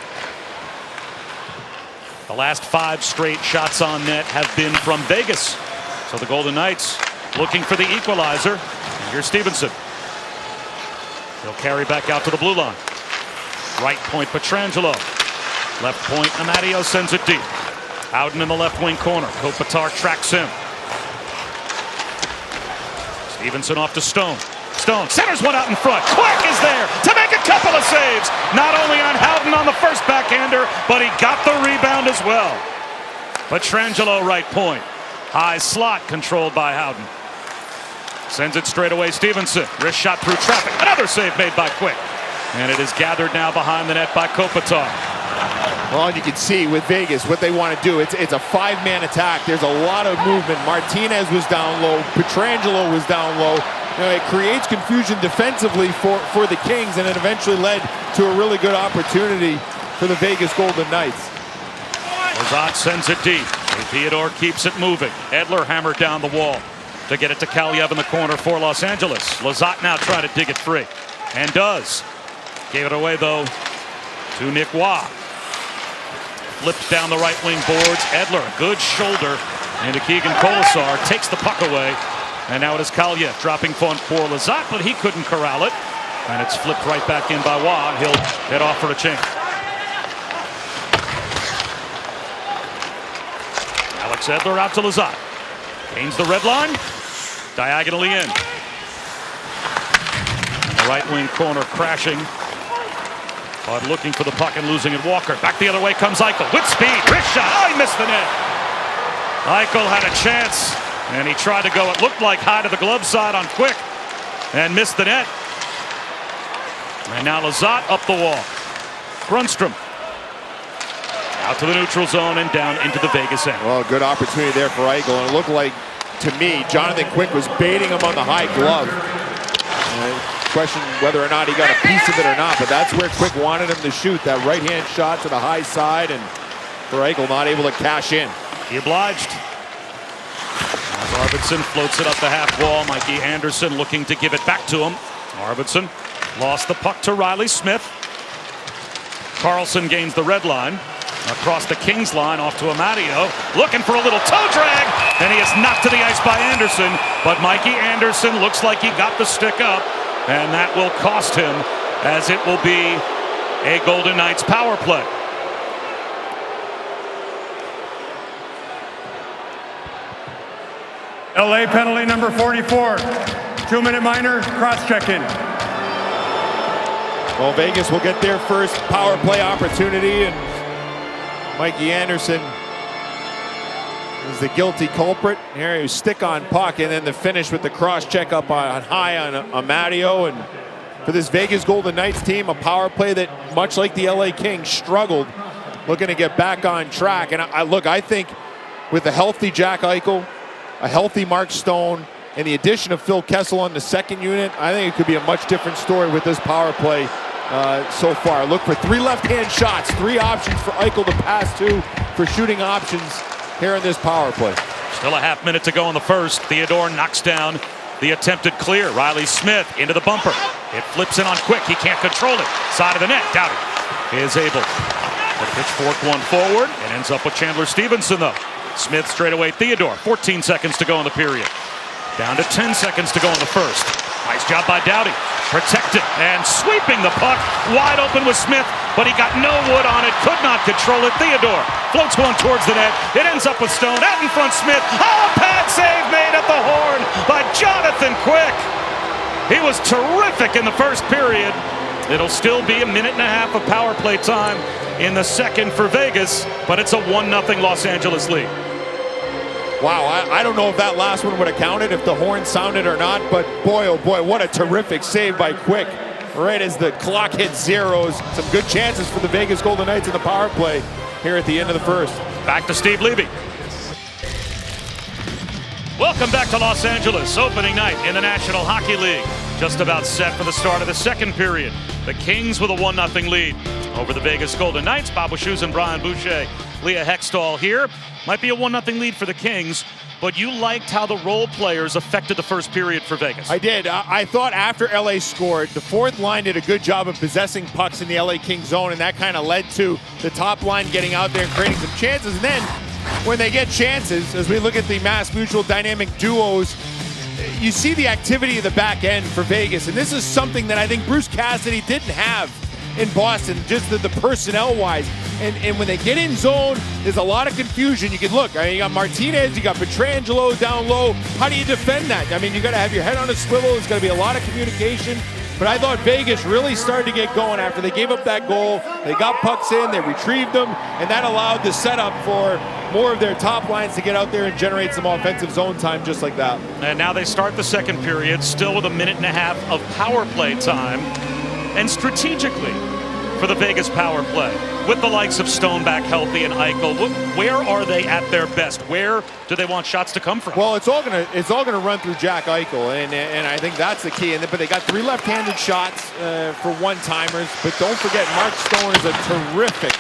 The last 5 straight shots on net have been from Vegas. So the Golden Knights looking for the equalizer. And here's Stevenson. He'll carry back out to the blue line. Right point, Pietrangelo. Left point, Amadio sends it deep. Howden in the left wing corner. Kopitar tracks him. Stevenson off to Stone. Stone centers one out in front. Quick is there to make a couple of saves. Not only on Howden on the first backhander, but he got the rebound as well. Pietrangelo right point. High slot controlled by Howden. Sends it straight away, Stevenson. Wrist shot through traffic. Another save made by Quick. And it is gathered now behind the net by Kopitar. Well, and you can see with Vegas what they want to do. It's a 5-man attack. There's a lot of movement. Martinez was down low. Pietrangelo was down low. You know, it creates confusion defensively for the Kings, and it eventually led to a really good opportunity for the Vegas Golden Knights. Lizotte sends it deep. Theodore keeps it moving. Edler hammered down the wall to get it to Kaliev in the corner for Los Angeles. Lizotte now trying to dig it free, and does. Gave it away, though, to Nick Waugh. Flips down the right wing boards. Edler, good shoulder into Keegan Colasar. Takes the puck away. And now it is Kaliev dropping for Lizotte, but he couldn't corral it. And it's flipped right back in by Waugh. He'll head off for a change. Alex Edler out to Lizotte. Gains the red line. Diagonally in. The right wing corner crashing. But looking for the puck and losing it. Walker. Back the other way comes Eichel. With speed. Wrist shot. Oh, he missed the net. Eichel had a chance. And he tried to go, it looked like, high to the glove side on Quick. And missed the net. And now Lizotte up the wall. Grundstrom. Out to the neutral zone and down into the Vegas end. Well, good opportunity there for Eichel, and it looked like, to me, Jonathan Quick was baiting him on the high glove. Question whether or not he got a piece of it or not, but that's where Quick wanted him to shoot, that right-hand shot to the high side, and for Eichel not able to cash in. He obliged. As Arvidsson floats it up the half wall, Mikey Anderson looking to give it back to him. Arvidsson lost the puck to Riley Smith. Carlson gains the red line. Across the Kings line, off to Amadio, looking for a little toe drag, and he is knocked to the ice by Anderson, but Mikey Anderson looks like he got the stick up, and that will cost him, as it will be a Golden Knights power play. LA penalty number 44. 2-minute minor, cross-check-in. Well, Vegas will get their first power play opportunity, and Mikey Anderson is the guilty culprit. Here he was stick on puck, and then the finish with the cross check up on high on Amadio. And for this Vegas Golden Knights team, a power play that, much like the LA Kings, struggled, looking to get back on track. And I think with a healthy Jack Eichel, a healthy Mark Stone, and the addition of Phil Kessel on the second unit, I think it could be a much different story with this power play so far. Look for 3 left-hand shots, 3 options for Eichel to pass to for shooting options here in this power play. Still a half minute to go in the first. Theodore knocks down the attempted clear. Riley Smith into the bumper. It flips in on Quick. He can't control it. Side of the net. Doughty is able to pitchfork one forward and ends up with Chandler Stevenson, though. Smith straight away. Theodore. 14 seconds to go in the period. Down to 10 seconds to go in the first. Nice job by Doughty. Protected and sweeping the puck. Wide open with Smith, but he got no wood on it. Could not control it. Theodore floats one towards the net. It ends up with Stone. Out in front, Smith. Oh, a pad save made at the horn by Jonathan Quick. He was terrific in the first period. It'll still be a minute and a half of power play time in the second for Vegas, but it's a 1-0 Los Angeles lead. Wow, I don't know if that last one would have counted if the horn sounded or not, but boy, oh boy, what a terrific save by Quick. Right as the clock hit zeros. Some good chances for the Vegas Golden Knights in the power play here at the end of the first. Back to Steve Levy. Welcome back to Los Angeles. Opening night in the National Hockey League. Just about set for the start of the second period. The Kings with a 1-0 lead over the Vegas Golden Knights. Bob Wischusen and Brian Boucher. Leah Hextall here. Might be a 1-0 lead for the Kings, but you liked how the role players affected the first period for Vegas. I did. I thought after LA scored, the fourth line did a good job of possessing pucks in the LA Kings zone, and that kind of led to the top line getting out there and creating some chances. And then when they get chances, as we look at the Mass Mutual dynamic duos, you see the activity of the back end for Vegas, and this is something that I think Bruce Cassidy didn't have in Boston, just the personnel-wise. And when they get in zone, there's a lot of confusion. You can look, I mean, you got Martinez, you got Pietrangelo down low. How do you defend that? I mean, you got to have your head on a swivel. There's going to be a lot of communication. But I thought Vegas really started to get going after they gave up that goal. They got pucks in, they retrieved them, and that allowed the setup for more of their top lines to get out there and generate some offensive zone time just like that. And now they start the second period, still with a minute and a half of power play time. And strategically, for the Vegas power play, with the likes of Stone back healthy and Eichel, where are they at their best? Where do they want shots to come from? Well, it's all gonna run through Jack Eichel, and I think that's the key. But they got 3 left-handed shots for one-timers. But don't forget, Mark Stone is a terrific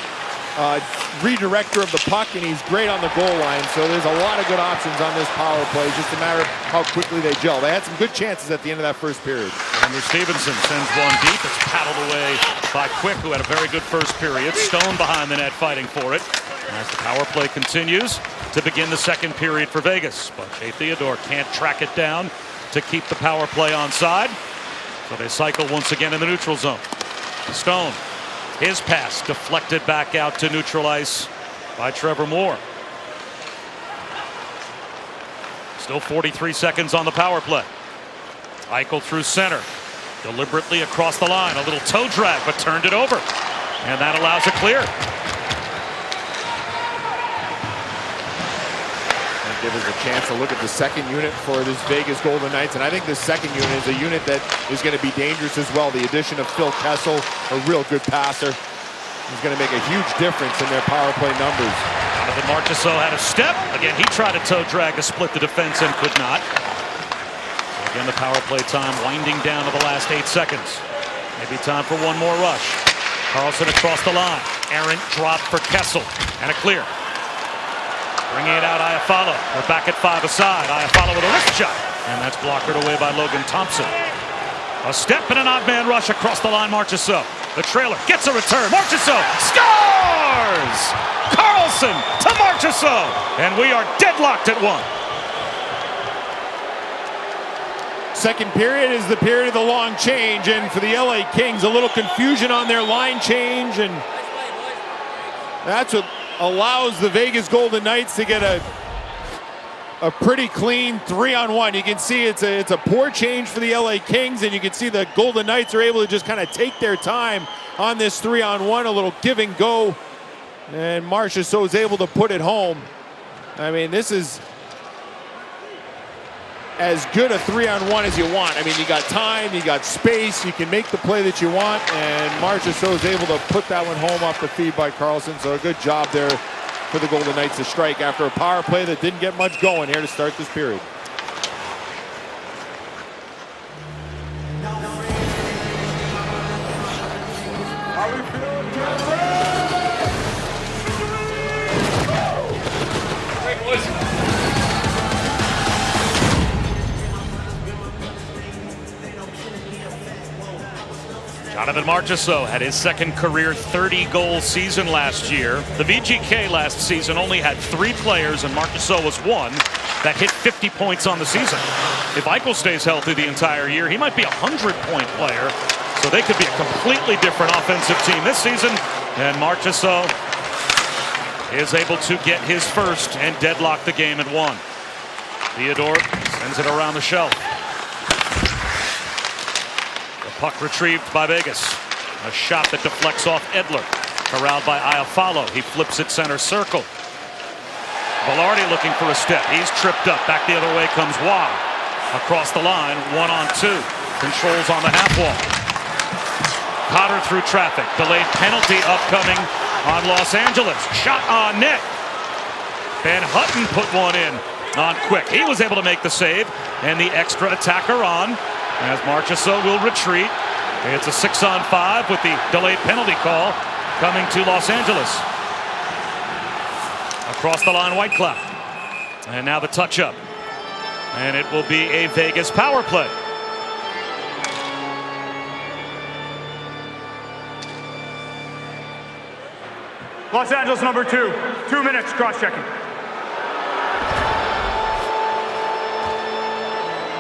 redirector of the puck, and he's great on the goal line. So there's a lot of good options on this power play. Just a matter of how quickly they gel. They had some good chances at the end of that first period. Andrew Stevenson sends one deep. It's paddled away by Quick, who had a very good first period. Stone behind the net fighting for it. As the power play continues to begin the second period for Vegas. But Shea Theodore can't track it down to keep the power play onside. So they cycle once again in the neutral zone. Stone. His pass deflected back out to neutral ice by Trevor Moore. Still 43 seconds on the power play. Eichel through center. Deliberately across the line. A little toe drag, but turned it over. And that allows a clear. And give us a chance to look at the second unit for this Vegas Golden Knights. And I think this second unit is a unit that is going to be dangerous as well. The addition of Phil Kessel, a real good passer. is going to make a huge difference in their power play numbers. Jonathan Marchessault had a step. Again, he tried to toe drag to split the defense and could not. Again, the power play time winding down to the last 8 seconds. Maybe time for one more rush. Karlsson across the line. Errant drop for Kessel. And a clear. Bringing it out, Iafallo. We're back at 5 aside. Iafallo with a wrist shot. And that's blocked away by Logan Thompson. A step and an odd man rush across the line, Marchessault. The trailer gets a return. Marchessault scores! Karlsson to Marchessault. And we are deadlocked at 1. Second period is the period of the long change, and for the LA Kings, a little confusion on their line change, and that's what allows the Vegas Golden Knights to get a pretty clean 3-on-1. You can see it's a poor change for the LA Kings, and you can see the Golden Knights are able to just kind of take their time on this 3-on-1, a little give and go, and Marchessault is able to put it home. I mean, this is as good a 3-on-1 as you want. I mean, you got time, you got space, you can make the play that you want, and Marchessault is able to put that one home off the feed by Karlsson. So a good job there for the Golden Knights to strike after a power play that didn't get much going here to start this period. Jonathan Marchessault had his second career 30-goal season last year. The VGK last season only had 3 players, and Marchessault was one that hit 50 points on the season. If Eichel stays healthy the entire year, he might be a 100-point player. So they could be a completely different offensive team this season. And Marchessault is able to get his first and deadlock the game at 1. Theodore sends it around the shelf. Puck retrieved by Vegas. A shot that deflects off Edler. Corralled by Iafallo. He flips it center circle. Velarde looking for a step. He's tripped up. Back the other way comes Waugh. Across the line, 1-on-2. Controls on the half wall. Cotter through traffic. Delayed penalty upcoming on Los Angeles. Shot on net. Van Hutton put one in on Quick. He was able to make the save. And the extra attacker on, as Marchessault will retreat. It's a 6-on-5 with the delayed penalty call coming to Los Angeles. Across the line, Whitecloud. And now the touch-up. And it will be a Vegas power play. Los Angeles number 2. 2 minutes cross-checking.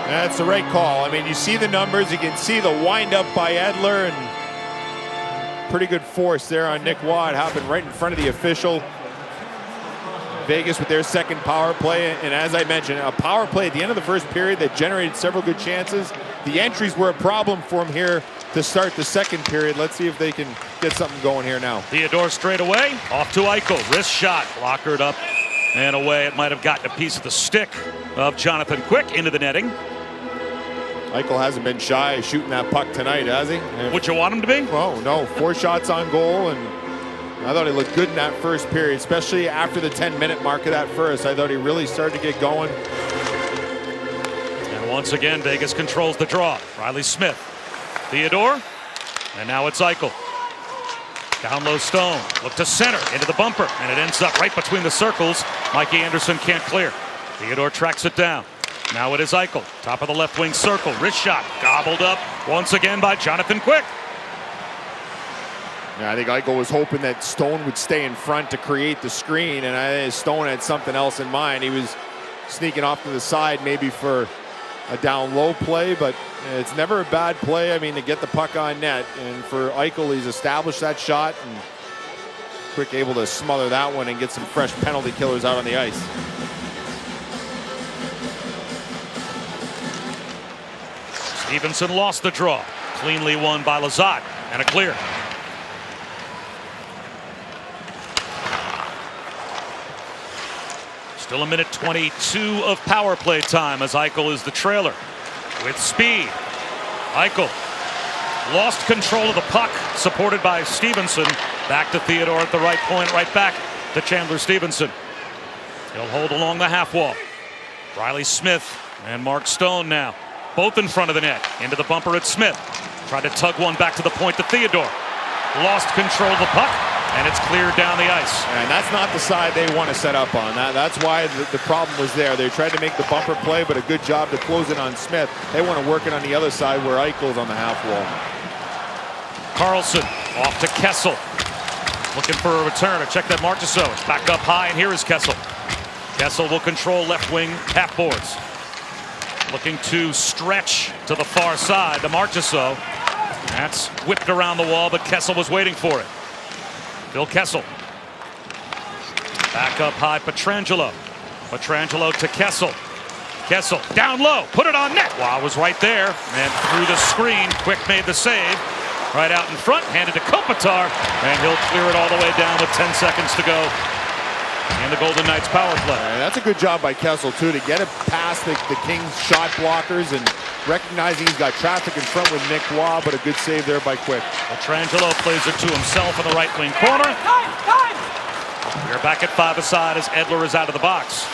That's the right call. I mean, you see the numbers. You can see the wind-up by Edler, and pretty good force there on Nick Waugh. It happened right in front of the official. Vegas with their second power play, and as I mentioned, a power play at the end of the first period that generated several good chances. The entries were a problem for him here to start the second period. Let's see if they can get something going here now. Theodore straight away, off to Eichel. Wrist shot, blockered up and away. It might have gotten a piece of the stick of Jonathan Quick into the netting. Eichel hasn't been shy of shooting that puck tonight, has he? Would you want him to be? Oh, no. 4 shots on goal, and I thought he looked good in that first period, especially after the 10-minute mark of that first. I thought he really started to get going. And once again, Vegas controls the draw. Riley Smith. Theodore. And now it's Eichel. Down low Stone. Look to center. Into the bumper. And it ends up right between the circles. Mikey Anderson can't clear. Theodore tracks it down. Now it is Eichel. Top of the left wing circle. Wrist shot. Gobbled up once again by Jonathan Quick. Yeah, I think Eichel was hoping that Stone would stay in front to create the screen, and I think Stone had something else in mind. He was sneaking off to the side maybe for a down low play, but it's never a bad play. I mean, to get the puck on net, and for Eichel, he's established that shot, and Quick able to smother that one and get some fresh penalty killers out on the ice. Stevenson lost the draw. Cleanly won by Lizotte, and a clear. Still a minute 22 of power play time as Eichel is the trailer. With speed, Eichel lost control of the puck, supported by Stevenson, Back to Theodore at the right point, right back to Chandler Stevenson. He'll hold along the half wall. Riley Smith and Mark Stone now, both in front of the net. Into the bumper at Smith. Tried to tug one back to the point to Theodore. Lost control of the puck, and it's cleared down the ice. And that's not the side they want to set up on. That's why the problem was there. They tried to make the bumper play, but a good job to close it on Smith. They want to work it on the other side where Eichel's on the half wall. Carlson off to Kessel. Looking for a return. Check that Marchessault. Back up high, and here is Kessel. Kessel will control left wing half boards. Looking to stretch to the far side to Marchessault. That's whipped around the wall, but Kessel was waiting for it. Phil Kessel. Back up high, Pietrangelo. Pietrangelo to Kessel. Kessel down low, put it on net. Wow, was right there, and through the screen, Quick made the save. Right out in front, handed to Kopitar, and he'll clear it all the way down with 10 seconds to go in the Golden Knights power play. And that's a good job by Kessel, too, to get it past the Kings shot blockers and recognizing he's got traffic in front with Nick Waugh, but a good save there by Quick. Pietrangelo plays it to himself in the right wing corner. We're back at 5-a-side as Edler is out of the box.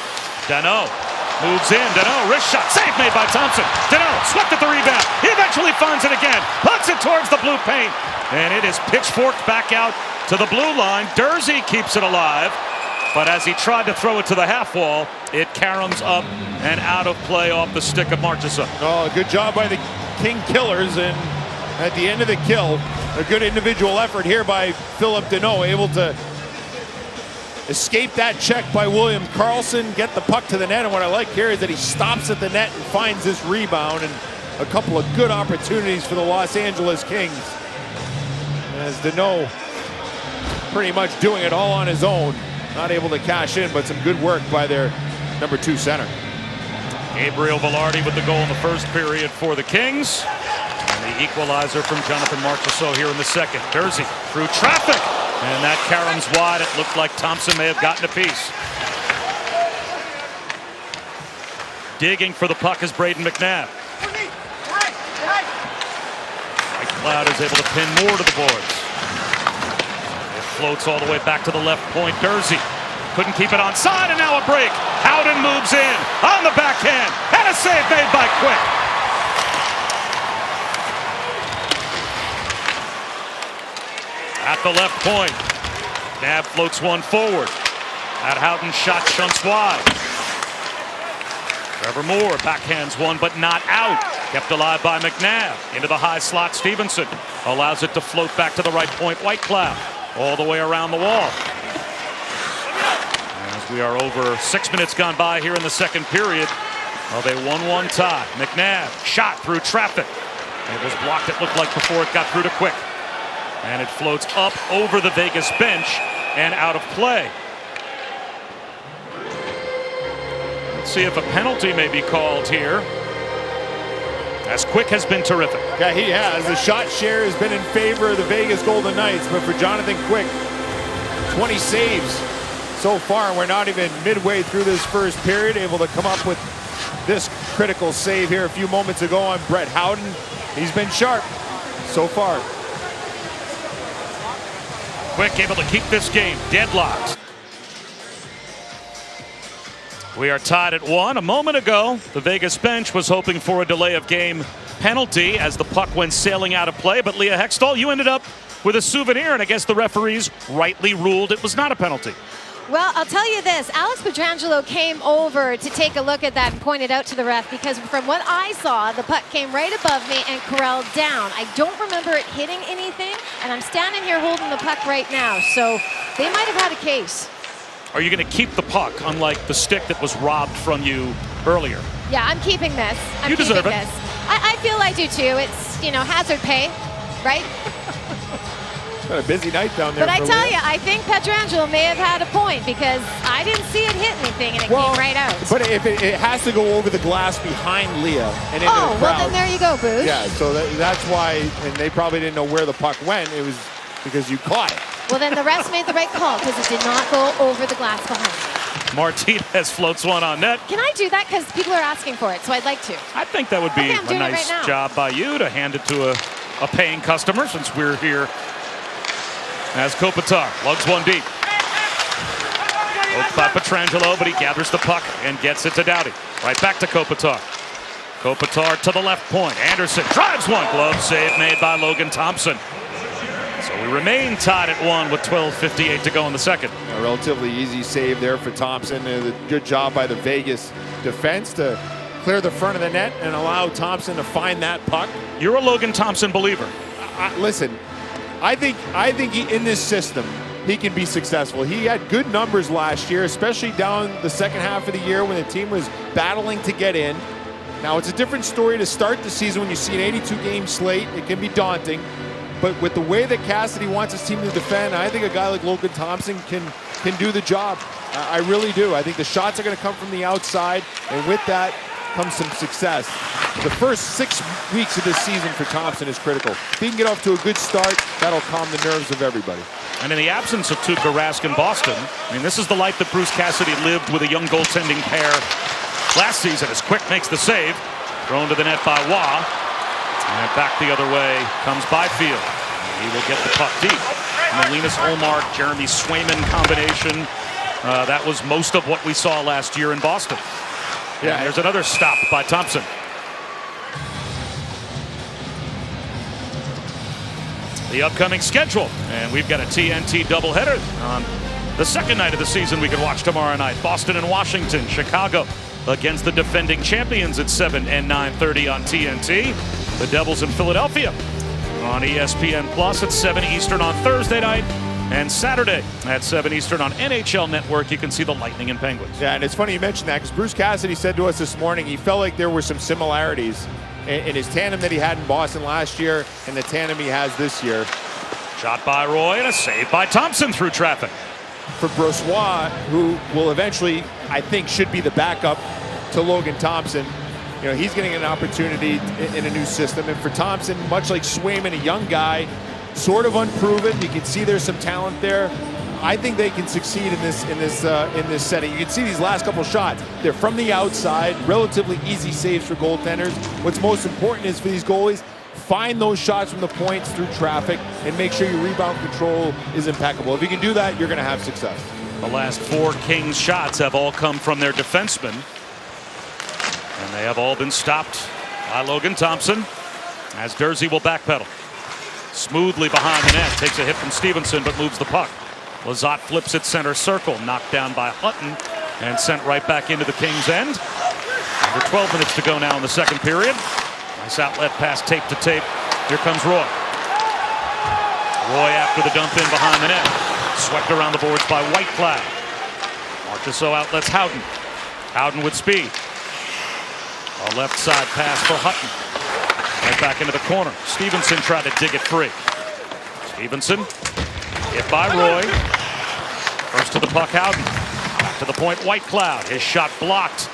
Danault moves in. Danault, wrist shot. Save made by Thompson. Danault swept at the rebound. He eventually finds it again. Puts it towards the blue paint. And it is pitchforked back out to the blue line. Dursey keeps it alive. But as he tried to throw it to the half wall, it caroms up and out of play off the stick of Marchessault. Oh, good job by the King Killers. And at the end of the kill, a good individual effort here by Philip Danault, able to escape that check by William Karlsson, get the puck to the net. And what I like here is that he stops at the net and finds this rebound, and a couple of good opportunities for the Los Angeles Kings. As Danault pretty much doing it all on his own. Not able to cash in, but some good work by their number 2 center. Gabriel Velarde with the goal in the first period for the Kings. And the equalizer from Jonathan Marchessault here in the second. Dursey through traffic. And that caroms wide. It looked like Thompson may have gotten a piece. Digging for the puck is Braden McNabb. White Cloud is able to pin more to the boards. It floats all the way back to the left point. Dursey couldn't keep it onside, and now a break. Howden moves in on the backhand, and a save made by Quick. At the left point, Nab floats one forward. That Howden shot shunts wide. Trevor Moore backhands one, but not out. Kept alive by McNabb. Into the high slot, Stevenson allows it to float back to the right point. White Cloud all the way around the wall. As we are over 6 minutes gone by here in the second period of a 1-1 tie. McNabb shot through traffic. It was blocked, it looked like, before it got through to Quick. And it floats up over the Vegas bench and out of play. Let's see if a penalty may be called here, as Quick has been terrific. Yeah, he has. The shot share has been in favor of the Vegas Golden Knights, but for Jonathan Quick, 20 saves so far. We're not even midway through this first period, able to come up with this critical save here a few moments ago on Brett Howden. He's been sharp so far. Quick able to keep this game deadlocked. We are tied at 1. A moment ago, the Vegas bench was hoping for a delay of game penalty as the puck went sailing out of play. But Leah Hextall, you ended up with a souvenir, and I guess the referees rightly ruled it was not a penalty. Well, I'll tell you this, Alex Pietrangelo came over to take a look at that and pointed out to the ref, because from what I saw, the puck came right above me and corralled down. I don't remember it hitting anything, and I'm standing here holding the puck right now, so they might have had a case. Are you going to keep the puck, unlike the stick that was robbed from you earlier? Yeah, I'm keeping this. You deserve it. I feel I do too. It's, you know, hazard pay, right? Got a busy night down there. But I tell you, I think Pietrangelo may have had a point, because I didn't see it hit anything, and it came right out. But if it has to go over the glass behind Leah and into the crowd. Well, then there you go, Boosh. Yeah, so that's why, and they probably didn't know where the puck went. It was because you caught it. Well, then the refs made the right call, because it did not go over the glass behind. Martinez floats one on net. Can I do that? Because people are asking for it, so I'd like to. I think that would be a nice job by you to hand it to a paying customer, since we're here as Kopitar lugs one deep. Poked by Pietrangelo, but he gathers the puck and gets it to Doughty. Right back to Kopitar. Kopitar to the left point. Anderson drives one. Glove save made by Logan Thompson. So we remain tied at 1 with 12:58 to go in the second. A relatively easy save there for Thompson. A good job by the Vegas defense to clear the front of the net and allow Thompson to find that puck. You're a Logan Thompson believer. Listen, I think in this system, he can be successful. He had good numbers last year, especially down the second half of the year when the team was battling to get in. Now, it's a different story to start the season when you see an 82-game slate. It can be daunting. But with the way that Cassidy wants his team to defend, I think a guy like Logan Thompson can do the job. I really do. I think the shots are going to come from the outside, and with that comes some success. The first 6 weeks of this season for Thompson is critical. If he can get off to a good start, that'll calm the nerves of everybody. And in the absence of Tuukka Rask in Boston, I mean, this is the life that Bruce Cassidy lived with a young goaltending pair last season as Quick makes the save. Thrown to the net by Waugh. And back the other way comes Byfield. He will get the puck deep. And the Linus Ullmark, Jeremy Swayman combination. That was most of what we saw last year in Boston. Yeah, and there's another stop by Thompson. The upcoming schedule. And we've got a TNT doubleheader on the second night of the season we can watch tomorrow night. Boston and Washington, Chicago against the defending champions at 7 and 9:30 on TNT. The Devils in Philadelphia on ESPN Plus at 7 Eastern on Thursday night. And Saturday at 7 Eastern on NHL Network, you can see the Lightning and Penguins. Yeah, and it's funny you mentioned that because Bruce Cassidy said to us this morning he felt like there were some similarities in his tandem that he had in Boston last year and the tandem he has this year. Shot by Roy and a save by Thompson through traffic. For Brossoit, who will eventually, I think, should be the backup to Logan Thompson. You know, he's getting an opportunity in a new system. And for Thompson, much like Swayman, a young guy, sort of unproven. You can see there's some talent there. I think they can succeed in this setting. You can see these last couple shots. They're from the outside, relatively easy saves for goaltenders. What's most important is for these goalies, find those shots from the points through traffic and make sure your rebound control is impeccable. If you can do that, you're going to have success. The last 4 Kings shots have all come from their defensemen. And they have all been stopped by Logan Thompson as Durzi will backpedal. Smoothly behind the net, takes a hit from Stevenson but moves the puck. Lizotte flips it center circle, knocked down by Hutton and sent right back into the Kings' end. Under 12 minutes to go now in the second period. Nice outlet pass tape to tape. Here comes Roy. Roy after the dump in behind the net. Swept around the boards by Whitecloud. Marchessault outlets Howden. Howden with speed. A left side pass for Hutton. Right back into the corner. Stevenson tried to dig it free. Stevenson hit by Roy. First to the puck, Howden. Back to the point, Whitecloud. His shot blocked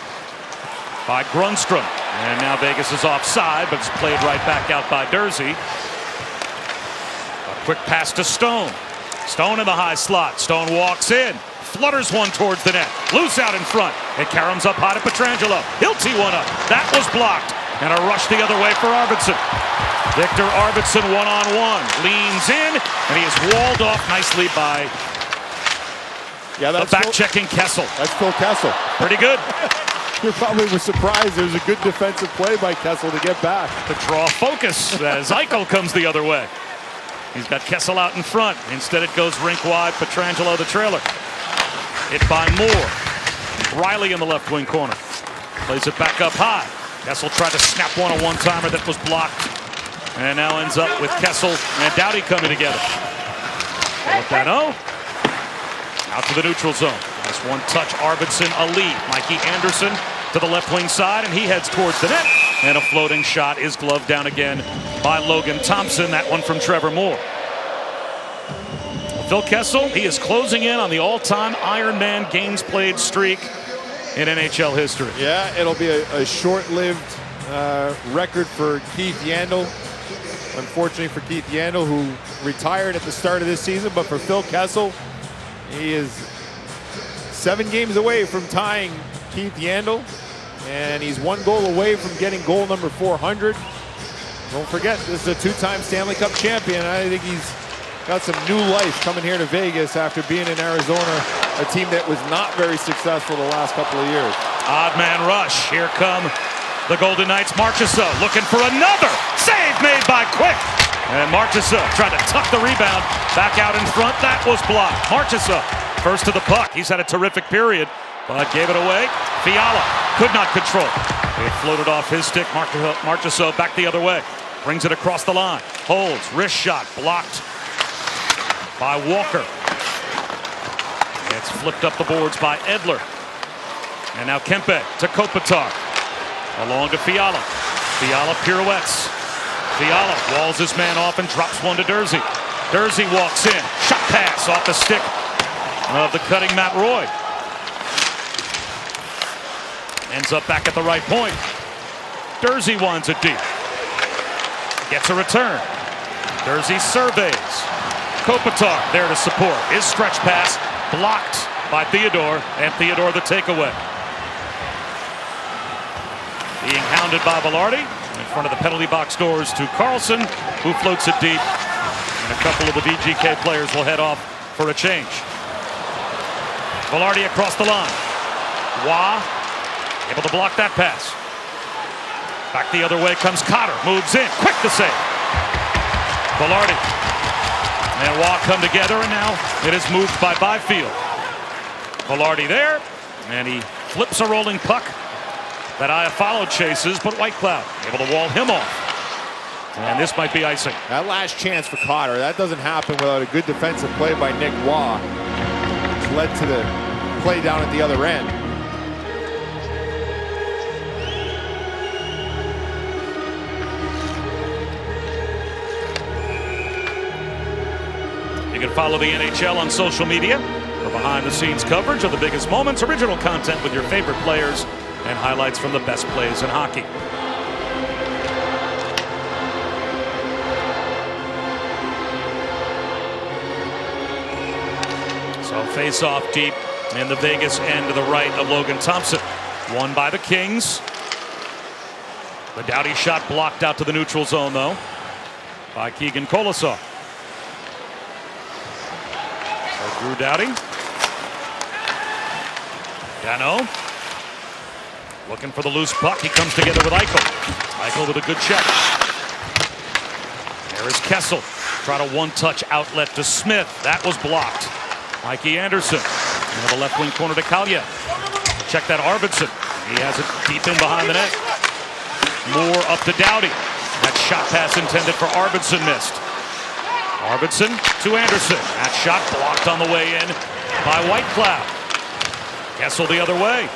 by Grundstrom. And now Vegas is offside, but it's played right back out by Durzi. A quick pass to Stone. Stone in the high slot. Stone walks in. Flutters one towards the net. Loose out in front. It caroms up high to Pietrangelo. He'll tee one up. That was blocked. And a rush the other way for Arvidsson. Victor Arvidsson one-on-one. Leans in, and he is walled off nicely by the back-checking Kessel. That's Phil Kessel. Pretty good. You probably were surprised. There was a good defensive play by Kessel to get back. To draw focus as Eichel comes the other way. He's got Kessel out in front. Instead it goes rink wide. Pietrangelo the trailer. Hit by Moore. Riley in the left wing corner. Plays it back up high. Kessel tried to snap one a one-timer that was blocked. And now ends up with Kessel and Doughty coming together. Filipino out to the neutral zone. Nice one-touch Arvidsson, a lead. Mikey Anderson to the left wing side, and he heads towards the net. And a floating shot is gloved down again by Logan Thompson. That one from Trevor Moore. Phil Kessel, he is closing in on the all-time Ironman games played streak in NHL history. Yeah, it'll be a short-lived record for Keith Yandel. Unfortunately for Keith Yandel, who retired at the start of this season, but for Phil Kessel, he is 7 games away from tying Keith Yandel, and he's 1 goal away from getting goal number 400. Don't forget, this is a 2-time Stanley Cup champion. I think he's got some new life coming here to Vegas after being in Arizona, a team that was not very successful the last couple of years. Odd man rush. Here come the Golden Knights. Marchessault looking for another save made by Quick. And Marchessault tried to tuck the rebound back out in front. That was blocked. Marchessault first to the puck. He's had a terrific period, but gave it away. Fiala could not control. It floated off his stick. Marchessault back the other way. Brings it across the line. Holds. Wrist shot blocked by Walker. It's flipped up the boards by Edler. And now Kempe to Kopitar. Along to Fiala. Fiala pirouettes. Fiala walls his man off and drops one to Durzi. Durzi walks in. Shot pass off the stick of the cutting Matt Roy. Ends up back at the right point. Durzi winds it deep. Gets a return. Durzi surveys. Kopitar there to support. His stretch pass blocked by Theodore, and Theodore the takeaway. Being hounded by Velarde in front of the penalty box doors to Carlson, who floats it deep. And a couple of the VGK players will head off for a change. Velarde across the line. Waugh able to block that pass. Back the other way comes Cotter. Moves in. Quick to save. Velarde and Waugh come together, and now it is moved by Byfield. Velarde there, and he flips a rolling puck that Iafallo chases, but Whitecloud able to wall him off. And this might be icing. That last chance for Cotter, that doesn't happen without a good defensive play by Nick Waugh, which led to the play down at the other end. You can follow the NHL on social media for behind-the-scenes coverage of the biggest moments, original content with your favorite players, and highlights from the best plays in hockey. So face-off deep in the Vegas end to the right of Logan Thompson. Won by the Kings. The Doughty shot blocked out to the neutral zone, though, by Keegan Kolosov. So Drew Doughty. Dano. Looking for the loose puck. He comes together with Eichel. Eichel with a good check. There is Kessel. Try to one-touch outlet to Smith. That was blocked. Mikey Anderson. Now the left wing corner to Kaliev. Check that Arvidsson. He has it deep in behind the net. Moore up to Doughty. That shot pass intended for Arvidsson missed. Arvidsson to Anderson. That shot blocked on the way in by Whitecloud. Kessel the other way.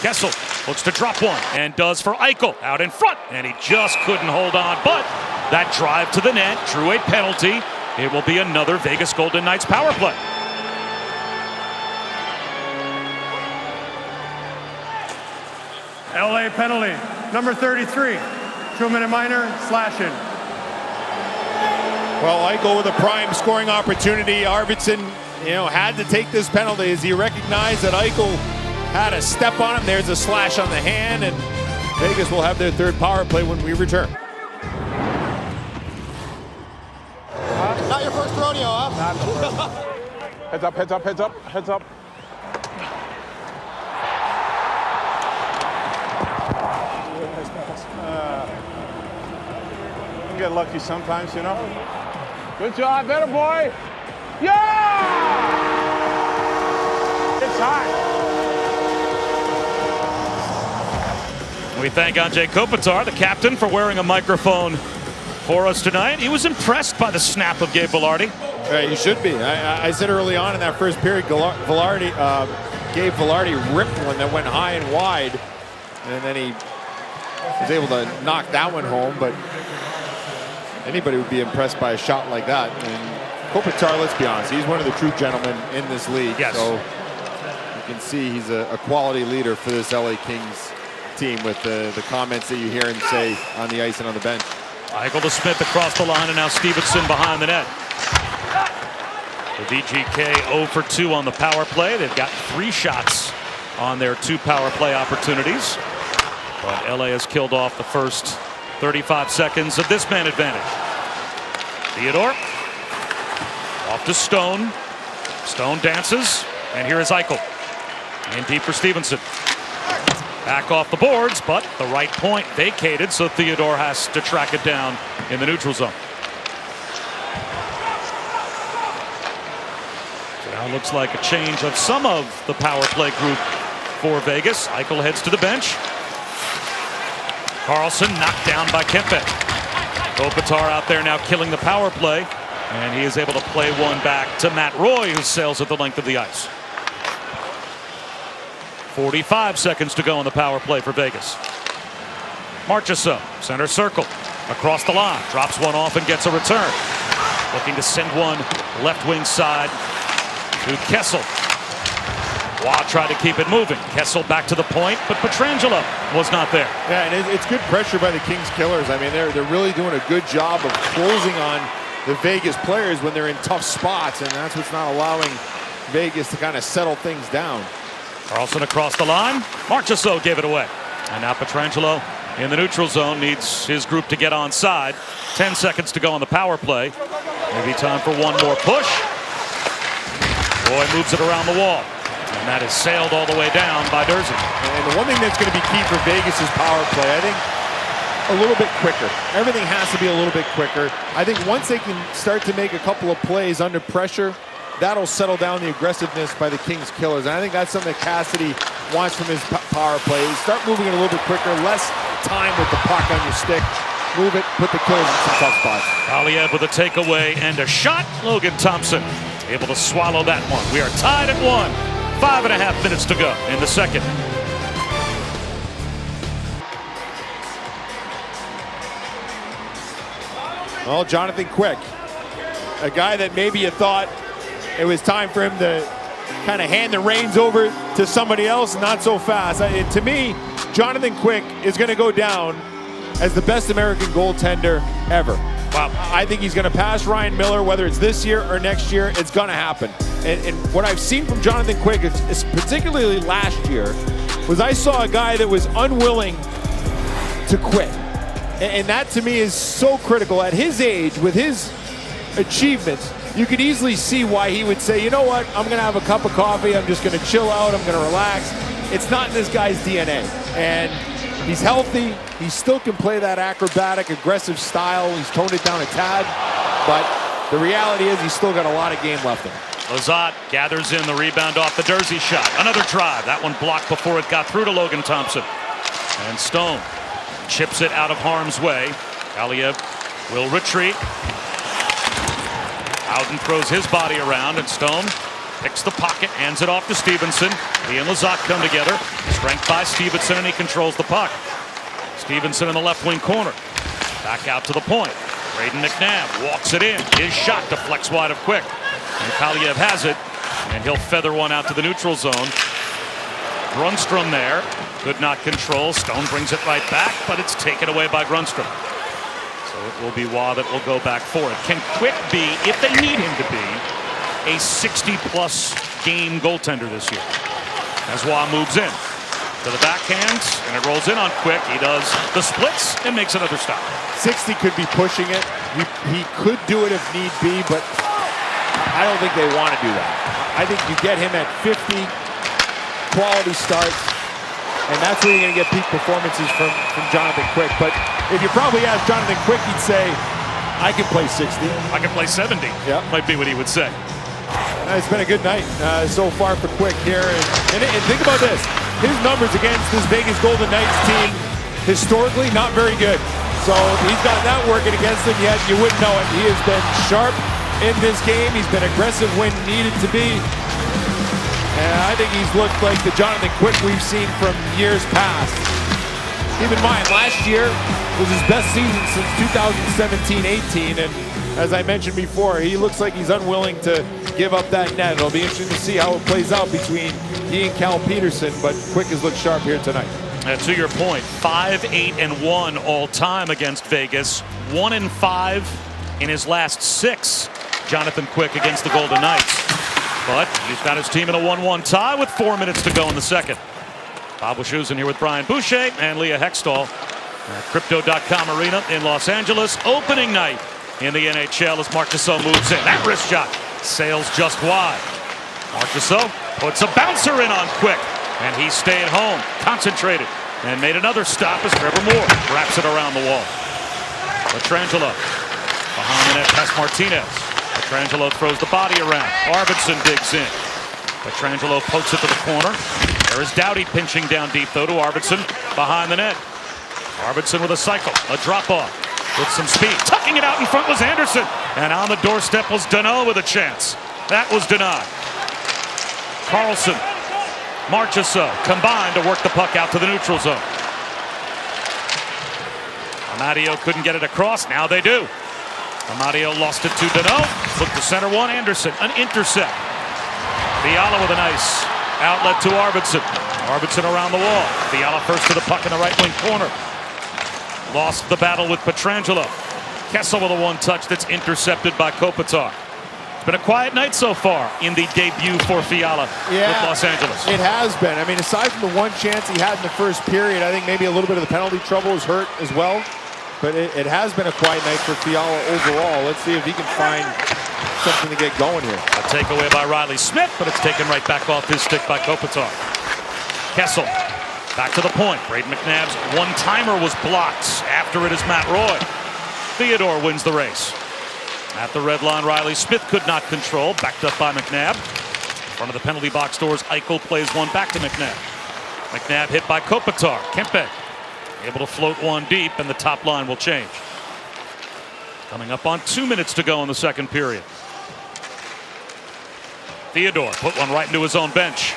Kessel looks to drop one and does for Eichel out in front, and he just couldn't hold on, but that drive to the net drew a penalty. It will be another Vegas Golden Knights power play. LA penalty, number 33, Truman and Minor, slashing. Well, Eichel with a prime scoring opportunity. Arvidsson, had to take this penalty as he recognized that Eichel had a step on him. There's a slash on the hand, and Vegas will have their third power play when we return. Not your first rodeo, huh? Not the first. Heads up, heads up, heads up, heads up. You get lucky sometimes, Good job, better boy. Yeah! It's hot. We thank Andrei Kopitar, the captain, for wearing a microphone for us tonight. He was impressed by the snap of Gabe Velarde. You should be. I said early on in that first period, Gabe Velarde ripped one that went high and wide, and then he was able to knock that one home, but anybody would be impressed by a shot like that. And Kopitar, let's be honest, he's one of the true gentlemen in this league. Yes. So you can see he's a quality leader for this LA Kings team with the comments that you hear him say on the ice and on the bench. Eichel to Smith across the line, and now Stevenson behind the net. The VGK 0 for 2 on the power play. They've got 3 shots on their 2 power play opportunities. But LA has killed off the first 35 seconds of this man advantage. Theodore Off to Stone. Stone dances, and here is Eichel. In deep for Stevenson. Back off the boards, but the right point vacated, so Theodore has to track it down in the neutral zone. So now looks like a change of some of the power play group for Vegas. Eichel heads to the bench. Carlson knocked down by Kempe. Kopitar out there now killing the power play, and he is able to play one back to Matt Roy, who sails at the length of the ice. 45 seconds to go on the power play for Vegas. Marchessault, center circle, across the line, drops one off and gets a return. Looking to send one left wing side to Kessel. Waugh tried to keep it moving. Kessel back to the point, but Pietrangelo was not there. Yeah, and it's good pressure by the Kings Killers. I mean, they're really doing a good job of closing on the Vegas players when they're in tough spots, and that's what's not allowing Vegas to kind of settle things down. Carlson across the line. Marchessault gave it away. And now Pietrangelo in the neutral zone needs his group to get onside. 10 seconds to go on the power play. Maybe time for one more push. Roy moves it around the wall. And that is sailed all the way down by Durzi. And the one thing that's going to be key for Vegas is power play. I think a little bit quicker. Everything has to be a little bit quicker. I think once they can start to make a couple of plays under pressure, that'll settle down the aggressiveness by the Kings Killers. And I think that's something that Cassidy wants from his power play. Start moving it a little bit quicker, less time with the puck on your stick. Move it, put the Killers in some tough spots. Kaliev with a takeaway and a shot. Logan Thompson able to swallow that one. We are tied at 1. 5.5 minutes to go in the second. Well, Jonathan Quick, a guy that maybe you thought it was time for him to kind of hand the reins over to somebody else, not so fast. To me, Jonathan Quick is going to go down as the best American goaltender ever. Wow. I think he's going to pass Ryan Miller, whether it's this year or next year. It's going to happen. And what I've seen from Jonathan Quick, is particularly last year, was I saw a guy that was unwilling to quit. And that to me is so critical. At his age, with his achievements, you could easily see why he would say, you know what, I'm going to have a cup of coffee, I'm just going to chill out, I'm going to relax. It's not in this guy's DNA. And he's healthy, he still can play that acrobatic, aggressive style, he's toned it down a tad, but the reality is he's still got a lot of game left in him. Lizotte gathers in the rebound off the Durzi shot. Another drive, that one blocked before it got through to Logan Thompson. And Stone chips it out of harm's way. Kaliev will retreat. Howden throws his body around, and Stone picks the pocket, hands it off to Stevenson. He and Lizotte come together. Strength by Stevenson, and he controls the puck. Stevenson in the left wing corner. Back out to the point. Braden McNabb walks it in. His shot deflects wide of Quick. And Kaliev has it, and he'll feather one out to the neutral zone. Grundstrom there. Could not control. Stone brings it right back, but it's taken away by Grundstrom. So it will be Waugh that will go back for it. Can Quick be, if they need him to be, a 60-plus game goaltender this year? As Waugh moves in to the backhand, and it rolls in on Quick. He does the splits and makes another stop. 60 could be pushing it. He could do it if need be, but I don't think they want to do that. I think you get him at 50 quality starts, and that's where you're going to get peak performances from Jonathan Quick. But if you probably ask Jonathan Quick, he'd say, I can play 60. I can play 70. Yeah. Might be what he would say. It's been a good night so far for Quick here. And think about this. His numbers against this Vegas Golden Knights team, historically, not very good. So he's got that working against him, yet you wouldn't know it. He has been sharp in this game. He's been aggressive when needed to be. And I think he's looked like the Jonathan Quick we've seen from years past. Keep in mind, last year was his best season since 2017-18. And as I mentioned before, he looks like he's unwilling to give up that net. It'll be interesting to see how it plays out between he and Cal Peterson, but Quick has looked sharp here tonight. To your point, 5-8-1 all-time against Vegas. 1-5 in his last 6. Jonathan Quick against the Golden Knights. But he's got his team in a 1-1 tie with 4 minutes to go in the second. Bob Wischusen here with Brian Boucher and Leah Hextall at Crypto.com Arena in Los Angeles. Opening night in the NHL as Marchessault moves in. That wrist shot Sails just wide. Marchessault puts a bouncer in on Quick, and he stayed home, concentrated, and made another stop as Trevor Moore wraps it around the wall. Pietrangelo behind the net past Martinez. Pietrangelo throws the body around. Arvidsson digs in. Pietrangelo pokes it to the corner. There is Doughty pinching down deep, though, to Arvidsson behind the net. Arvidsson with a cycle, a drop-off with some speed. Tucking it out in front was Anderson. And on the doorstep was Danault with a chance. That was denied. Carlson, Marchessault combined to work the puck out to the neutral zone. Amadio couldn't get it across. Now they do. Amadio lost it to Danault. Look to center one. Anderson, an intercept. Fiala with a nice outlet to Arvidsson. Arvidsson around the wall. Fiala first to the puck in the right wing corner. Lost the battle with Pietrangelo. Kessel with a one-touch that's intercepted by Kopitar. It's been a quiet night so far in the debut for Fiala with Los Angeles. It has been. I mean, aside from the one chance he had in the first period, I think maybe a little bit of the penalty trouble has hurt as well. But it has been a quiet night for Fiala overall. Let's see if he can find something to get going here. A takeaway by Riley Smith, but it's taken right back off his stick by Kopitar. Kessel back to the point. Braden McNabb's one-timer was blocked. After it is Matt Roy. Theodore wins the race. At the red line, Riley Smith could not control. Backed up by McNabb. In front of the penalty box doors, Eichel plays one back to McNabb. McNabb hit by Kopitar. Kempe able to float one deep, and the top line will change. Coming up on 2 minutes to go in the second period. Theodore put one right into his own bench.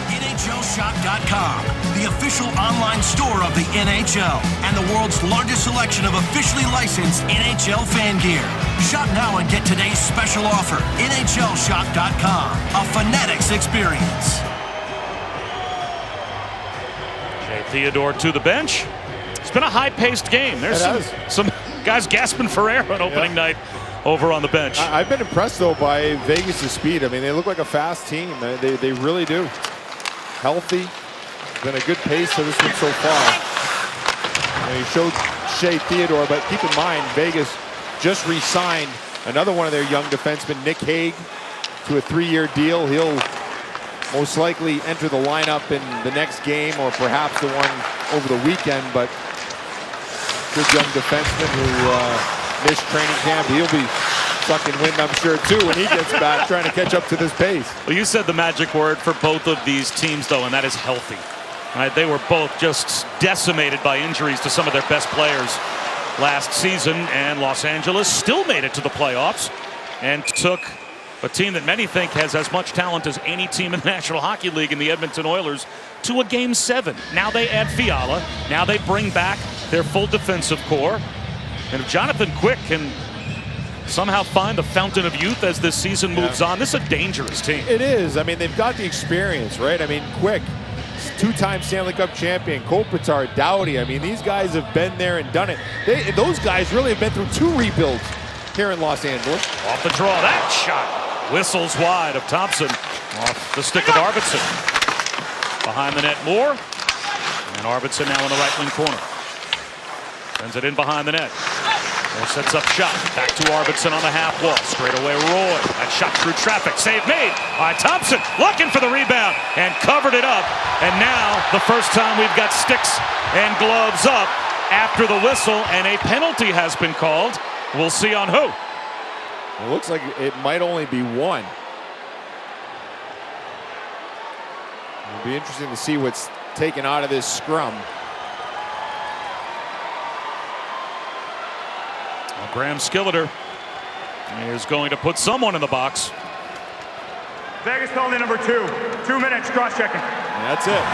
NHLShop.com, the official online store of the NHL and the world's largest selection of officially licensed NHL fan gear. Shop now and get today's special offer. NHLShop.com, a Fanatics experience. Jay Theodore to the bench. It's been a high-paced game. There's some guys gasping for air on opening night over on the bench. I've been impressed, though, by Vegas' speed. I mean, they look like a fast team. They really do. Healthy. Been a good pace for this one so far. You showed Shea Theodore, but keep in mind, Vegas just re-signed another one of their young defensemen, Nick Hague, to a 3-year deal. He'll most likely enter the lineup in the next game or perhaps the one over the weekend, but good young defenseman who missed training camp. He'll be sucking wind, I'm sure, too, when he gets back, trying to catch up to this pace. Well, you said the magic word for both of these teams, though, and that is healthy. Right? They were both just decimated by injuries to some of their best players last season, and Los Angeles still made it to the playoffs and took a team that many think has as much talent as any team in the National Hockey League in the Edmonton Oilers to a Game 7. Now they add Fiala. Now they bring back their full defensive core. And if Jonathan Quick can somehow find the fountain of youth as this season moves on, this is a dangerous team. It is. I mean, they've got the experience, right? I mean, Quick, two-time Stanley Cup champion, Kopitar, Doughty. I mean, these guys have been there and done it. Those guys really have been through 2 rebuilds here in Los Angeles. Off the draw, that shot whistles wide of Thompson off the stick of Arvidsson. Behind the net, Moore, and Arvidsson now in the right wing corner. Sends it in behind the net. Moore sets up shot. Back to Arvidsson on the half wall. Straight away, Roy. That shot through traffic. Save made by Thompson. Looking for the rebound and covered it up. And now the first time we've got sticks and gloves up after the whistle, and a penalty has been called. We'll see on who. It looks like it might only be one. It'll be interesting to see what's taken out of this scrum. Well, Graham Skilleter is going to put someone in the box. Vegas penalty number 2. 2 minutes, cross-checking. That's it.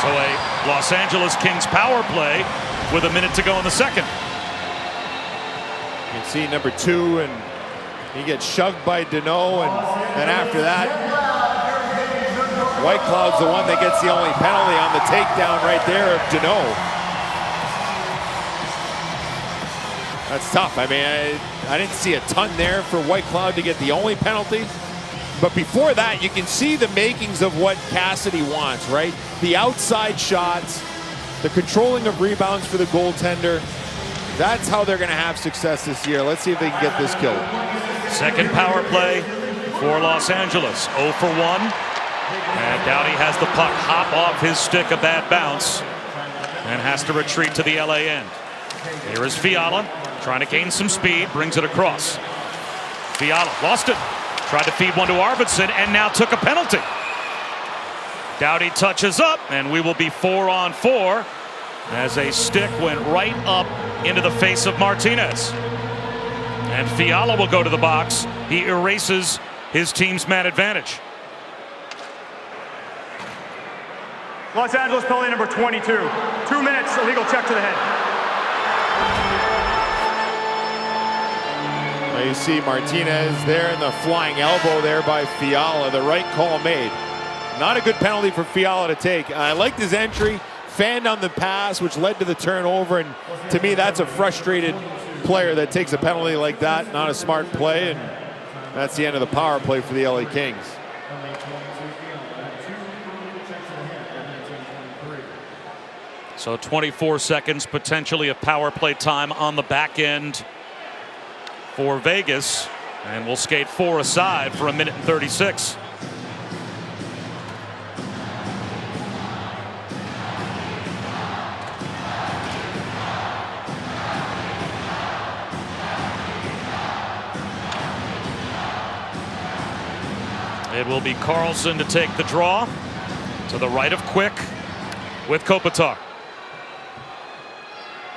So a Los Angeles Kings power play with a minute to go in the second. You can see number 2, and he gets shoved by Danault, and then after that, White Cloud's the one that gets the only penalty on the takedown right there of Danault. That's tough. I mean, I didn't see a ton there for White Cloud to get the only penalty. But before that, you can see the makings of what Cassidy wants, right? The outside shots, the controlling of rebounds for the goaltender. That's how they're going to have success this year. Let's see if they can get this killed. Second power play for Los Angeles. 0 for 1. And Doughty has the puck hop off his stick, a bad bounce, and has to retreat to the LA end. Here is Fiala trying to gain some speed, brings it across. Fiala lost it, tried to feed one to Arvidsson, and now took a penalty. Doughty touches up, and we will be 4 on 4 as a stick went right up into the face of Martinez. And Fiala will go to the box. He erases his team's man advantage. Los Angeles penalty number 22. 2 minutes, illegal check to the head. Now you see Martinez there in the flying elbow there by Fiala. The right call made. Not a good penalty for Fiala to take. I liked his entry, fanned on the pass, which led to the turnover. And to me, that's a frustrated player that takes a penalty like that. Not a smart play. And that's the end of the power play for the LA Kings. So 24 seconds potentially of power play time on the back end for Vegas. And we'll skate 4 aside for 1 minute and 36. It will be Carlson to take the draw to the right of Quick with Kopitar.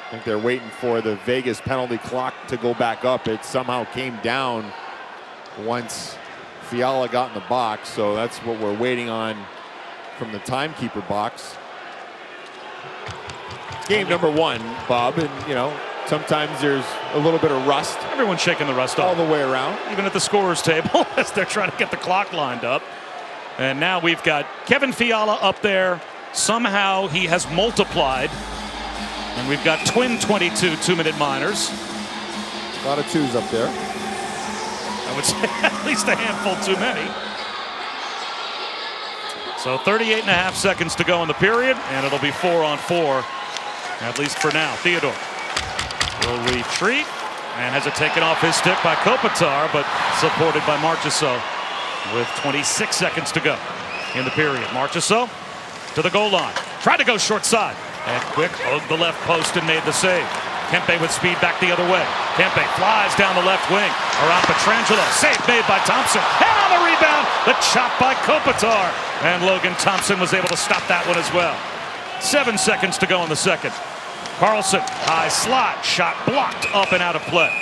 I think they're waiting for the Vegas penalty clock to go back up. It somehow came down once Fiala got in the box, so that's what we're waiting on from the timekeeper box. It's game number 1, Bob, and you know, sometimes there's a little bit of rust. Everyone's shaking the rust off. All the way around. Even at the scorer's table as they're trying to get the clock lined up. And now we've got Kevin Fiala up there. Somehow he has multiplied. And we've got twin 22 2-minute minors. A lot of 2s up there. I would say at least a handful too many. So 38.5 seconds to go in the period, and it'll be 4 on 4, at least for now. Theodore will retreat and has it taken off his stick by Kopitar, but supported by Marchessault with 26 seconds to go in the period. Marchessault to the goal line. Tried to go short side. And Quick hugged the left post and made the save. Kempe with speed back the other way. Kempe flies down the left wing. Around Pietrangelo. Save made by Thompson. And on the rebound, the chop by Kopitar. And Logan Thompson was able to stop that one as well. 7 seconds to go in the second. Carlson, high slot, shot blocked up and out of play.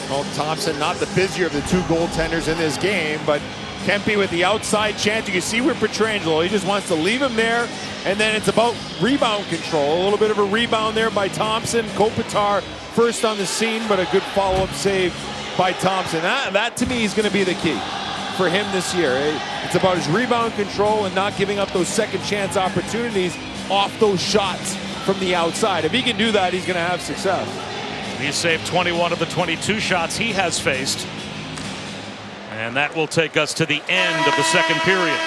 Well, Thompson not the busier of the 2 goaltenders in this game, but Kempe with the outside chance. You can see where Pietrangelo, he just wants to leave him there, and then it's about rebound control. A little bit of a rebound there by Thompson. Kopitar first on the scene, but a good follow-up save by Thompson. That to me is going to be the key for him this year. It's about his rebound control and not giving up those second chance opportunities off those shots from the outside. If he can do that, he's going to have success. He saved 21 of the 22 shots he has faced. And that will take us to the end of the second period.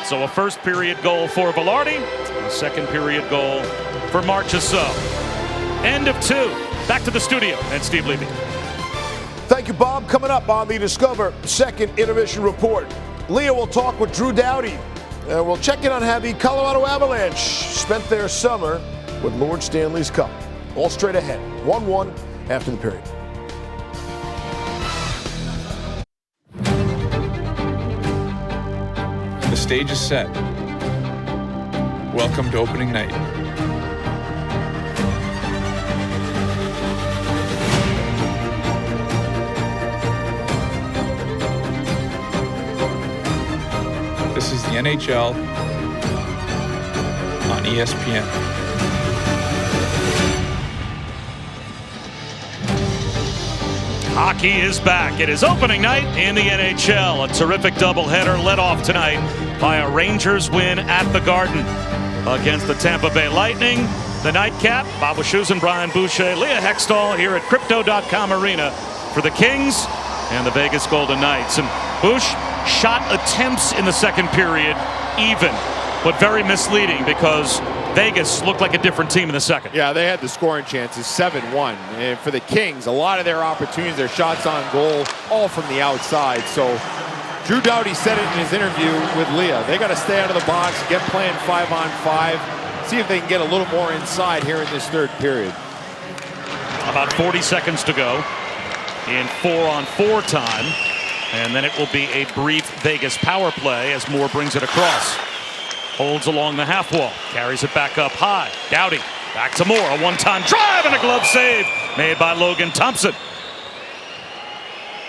So a first period goal for Velarde, a second period goal for Marchessault. End of 2. Back to the studio and Steve Levy. Thank you, Bob. Coming up on the Discover Second Intermission Report, Leah will talk with Drew Doughty. We'll check in on how the Colorado Avalanche spent their summer with Lord Stanley's Cup. All straight ahead, 1-1 after the period. The stage is set. Welcome to opening night. This is the NHL on ESPN. Hockey is back. It is opening night in the NHL. A terrific doubleheader led off tonight by a Rangers win at the Garden against the Tampa Bay Lightning. The nightcap, Bob Wischusen, Brian Boucher, Leah Hextall here at Crypto.com Arena for the Kings and the Vegas Golden Knights. And Bush shot attempts in the second period even, but very misleading because Vegas looked like a different team in the second. Yeah, they had the scoring chances, 7-1. And for the Kings, a lot of their opportunities, their shots on goal, all from the outside. So Drew Doughty said it in his interview with Leah. They got to stay out of the box, get playing 5-on-5, see if they can get a little more inside here in this third period. About 40 seconds to go in 4-on-4 time. And then it will be a brief Vegas power play as Moore brings it across. Holds along the half wall, carries it back up high. Doughty back to Moore, a one-time drive and a glove save made by Logan Thompson.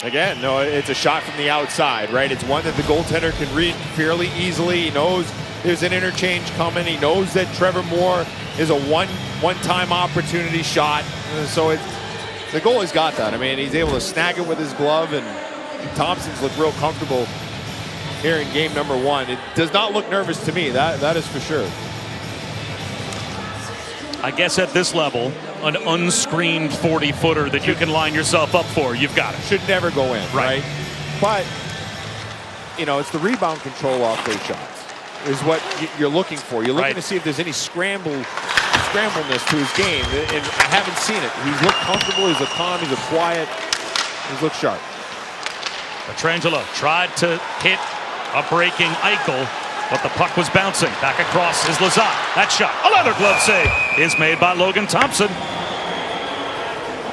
Again, no, it's a shot from the outside, right? It's one that the goaltender can read fairly easily. He knows there's an interchange coming. He knows that Trevor Moore is a one-time opportunity shot. So the goalie's got that. I mean, he's able to snag it with his glove, and Thompson's looked real comfortable here in game number 1. It does not look nervous to me, that is for sure. I guess at this level, an unscreened 40-footer that you can line yourself up for, you've got it. Should never go in, right? But, you know, it's the rebound control off those shots is what you're looking for. You're looking to see if there's any scrambleness to his game, and I haven't seen it. He's looked comfortable, he's looked calm, he's looked quiet, he's looked sharp. Pietrangelo tried to hit a breaking Eichel, but the puck was bouncing. Back across is Lazat. That shot, another glove save, is made by Logan Thompson.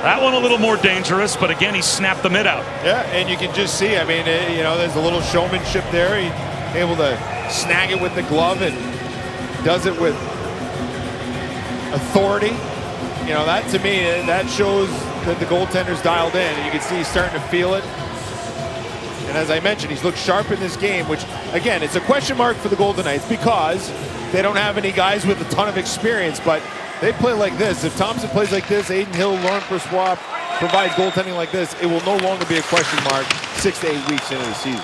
That one a little more dangerous, but again, he snapped the mid out. Yeah, and you can just see, I mean, you know, there's a little showmanship there. He's able to snag it with the glove and does it with authority. You know, that to me, that shows that the goaltender's dialed in, and you can see he's starting to feel it. And as I mentioned, he's looked sharp in this game, which, again, it's a question mark for the Golden Knights because they don't have any guys with a ton of experience, but they play like this. If Thompson plays like this, Aiden Hill, Lauren Perswap provides goaltending like this, it will no longer be a question mark 6 to 8 weeks into the season.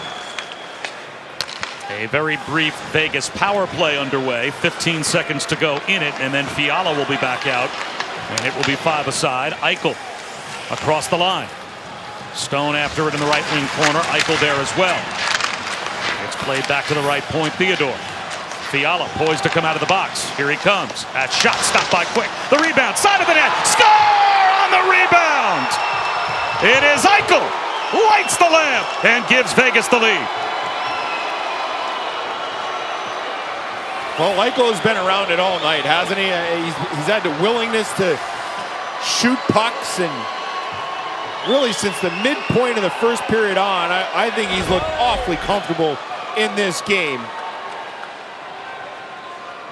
A very brief Vegas power play underway. 15 seconds to go in it, and then Fiala will be back out, and it will be 5 aside. Eichel across the line. Stone after it in the right wing corner. Eichel there as well. It's played back to the right point. Theodore. Fiala poised to come out of the box. Here he comes. That shot stopped by Quick. The rebound. Side of the net. Score on the rebound. It is Eichel. Lights the lamp and gives Vegas the lead. Well, Eichel has been around it all night, hasn't he? He's had the willingness to shoot pucks, and really since the midpoint of the first period on, I think he's looked awfully comfortable in this game.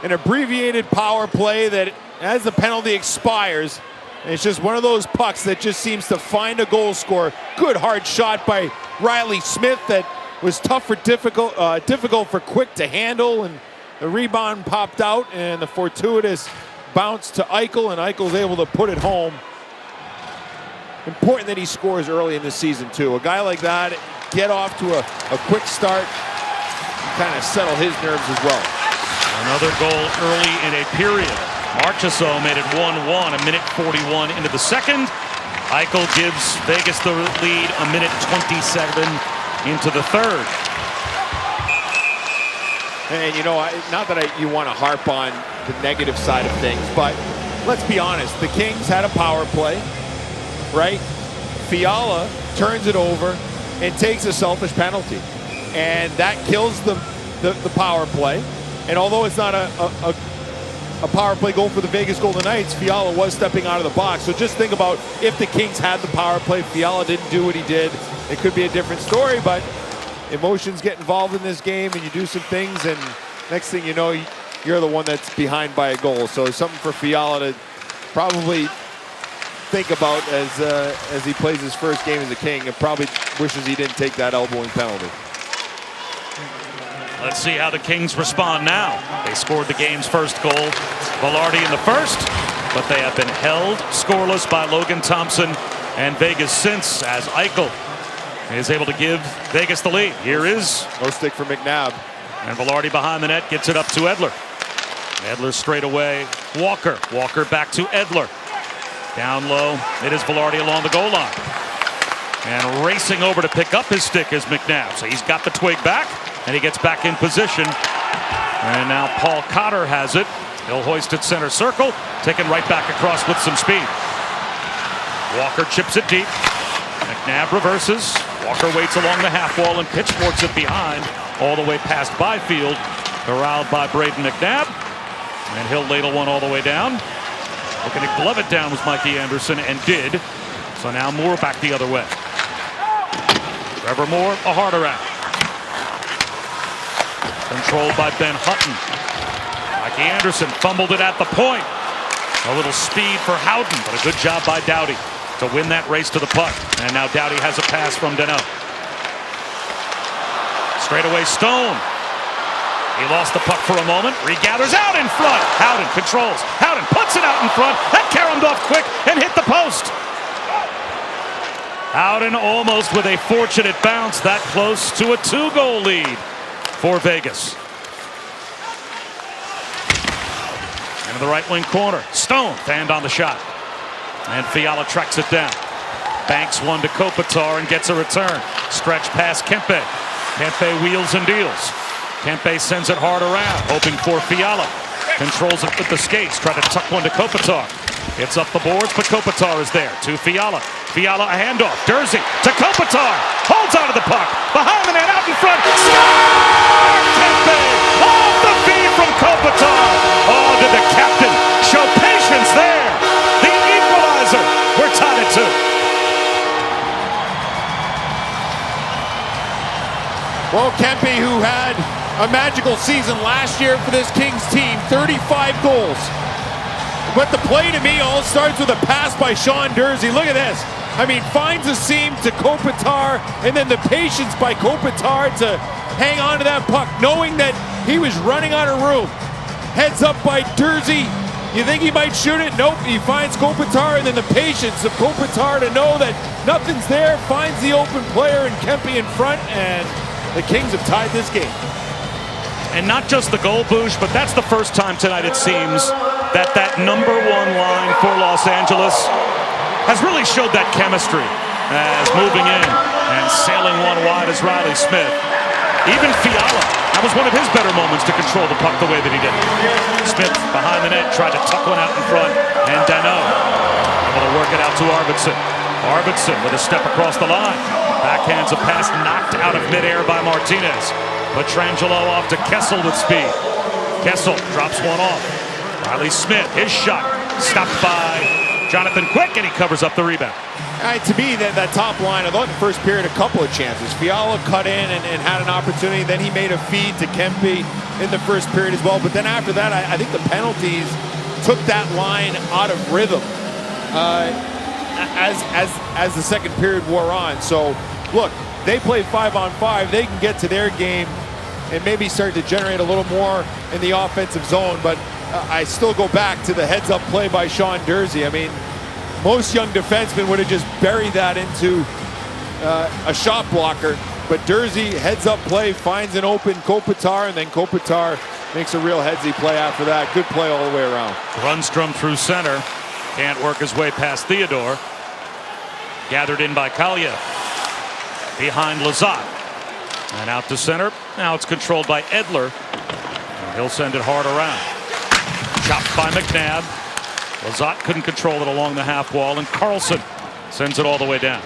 An abbreviated power play that as the penalty expires, it's just one of those pucks that just seems to find a goal scorer. Good hard shot by Riley Smith that was tough for difficult for Quick to handle, and the rebound popped out, and the fortuitous bounce to Eichel, and Eichel's able to put it home. Important that he scores early in the season, too. A guy like that, get off to a quick start, and kind of settle his nerves as well. Another goal early in a period. Marchessault made it 1-1, a minute 41 into the second. Eichel gives Vegas the lead a minute 27 into the third. And you know, not that you want to harp on the negative side of things, but let's be honest. The Kings had a power play, right? Fiala turns it over and takes a selfish penalty, and that kills the power play. And although it's not a power play goal for the Vegas Golden Knights, Fiala was stepping out of the box. So just think about if the Kings had the power play, Fiala didn't do what he did, it could be a different story, but emotions get involved in this game, and you do some things, and next thing you know, you're the one that's behind by a goal. So something for Fiala to probably think about as he plays his first game as a King, and probably wishes he didn't take that elbowing penalty. Let's see how the Kings respond now. They scored the game's first goal, Velarde in the first, but they have been held scoreless by Logan Thompson and Vegas since, as Eichel is able to give Vegas the lead. Here is no stick for McNabb. And Velarde behind the net gets it up to Edler. Edler straight away. Walker. Walker back to Edler. Down low. It is Velarde along the goal line. And racing over to pick up his stick is McNabb. So he's got the twig back, and he gets back in position. And now Paul Cotter has it. He'll hoist it center circle, taken right back across with some speed. Walker chips it deep. McNabb reverses. Walker waits along the half wall and pitchforks it behind, all the way past Byfield. Corralled by Braden McNabb. And he'll ladle one all the way down. Looking to glove it down was Mikey Anderson, and did. So now Moore back the other way. Trevor Moore, a hard around. Controlled by Ben Hutton. Mikey Anderson fumbled it at the point. A little speed for Howden, but a good job by Doughty to win that race to the puck. And now Doughty has a pass from Danault. Straightaway Stone. He lost the puck for a moment, regathers out in front. Howden controls. Howden puts it out in front. That caromed off quick and hit the post. Howden almost with a fortunate bounce, that close to a 2-goal lead for Vegas. Into the right wing corner. Stone fanned on the shot. And Fiala tracks it down. Banks one to Kopitar and gets a return. Stretch past Kempe. Kempe wheels and deals. Kempe sends it hard around, hoping for Fiala. Controls it with the skates, try to tuck one to Kopitar. It's up the boards, but Kopitar is there to Fiala. Fiala a handoff. Dursey to Kopitar. Holds onto the puck. Behind the net, out in front. Score! Kempe off the feed from Kopitar. Oh, did the captain show patience there? The equalizer. We're tied at 2. Well, Kempe, who had a magical season last year for this Kings team, 35 goals. But the play to me all starts with a pass by Sean Dursey. Look at this. I mean, finds a seam to Kopitar, and then the patience by Kopitar to hang on to that puck, knowing that he was running out of room. Heads up by Dursey. You think he might shoot it? Nope. He finds Kopitar, and then the patience of Kopitar to know that nothing's there, finds the open player and Kempe in front, and the Kings have tied this game. And not just the goal, Boosh, but that's the first time tonight it seems that that number 1 line for Los Angeles has really showed that chemistry as moving in and sailing one wide as Riley Smith. Even Fiala, that was one of his better moments to control the puck the way that he did. Smith behind the net, tried to tuck one out in front, and Danault able to work it out to Arvidsson. Arvidsson with a step across the line. Backhands a pass knocked out of midair by Martinez. Petrangelo off to Kessel with speed. Kessel drops one off. Riley Smith, his shot stopped by Jonathan Quick, and he covers up the rebound. To me, that top line, I thought in the first period a couple of chances. Fiala cut in and had an opportunity. Then he made a feed to Kempe in the first period as well. But then after that, I think the penalties took that line out of rhythm as the second period wore on. So, look, they play 5-on-5. They can get to their game and maybe start to generate a little more in the offensive zone. But I still go back to the heads-up play by Sean Dursey. I mean, most young defensemen would have just buried that into a shot blocker. But Dursey, heads-up play, finds an open Kopitar, and then Kopitar makes a real headsy play after that. Good play all the way around. Rundstrom through center. Can't work his way past Theodore. Gathered in by Kaliev. Behind Lazat. And out to center. Now it's controlled by Edler. And he'll send it hard around. Chopped by McNabb. Lazat couldn't control it along the half wall, and Carlson sends it all the way down.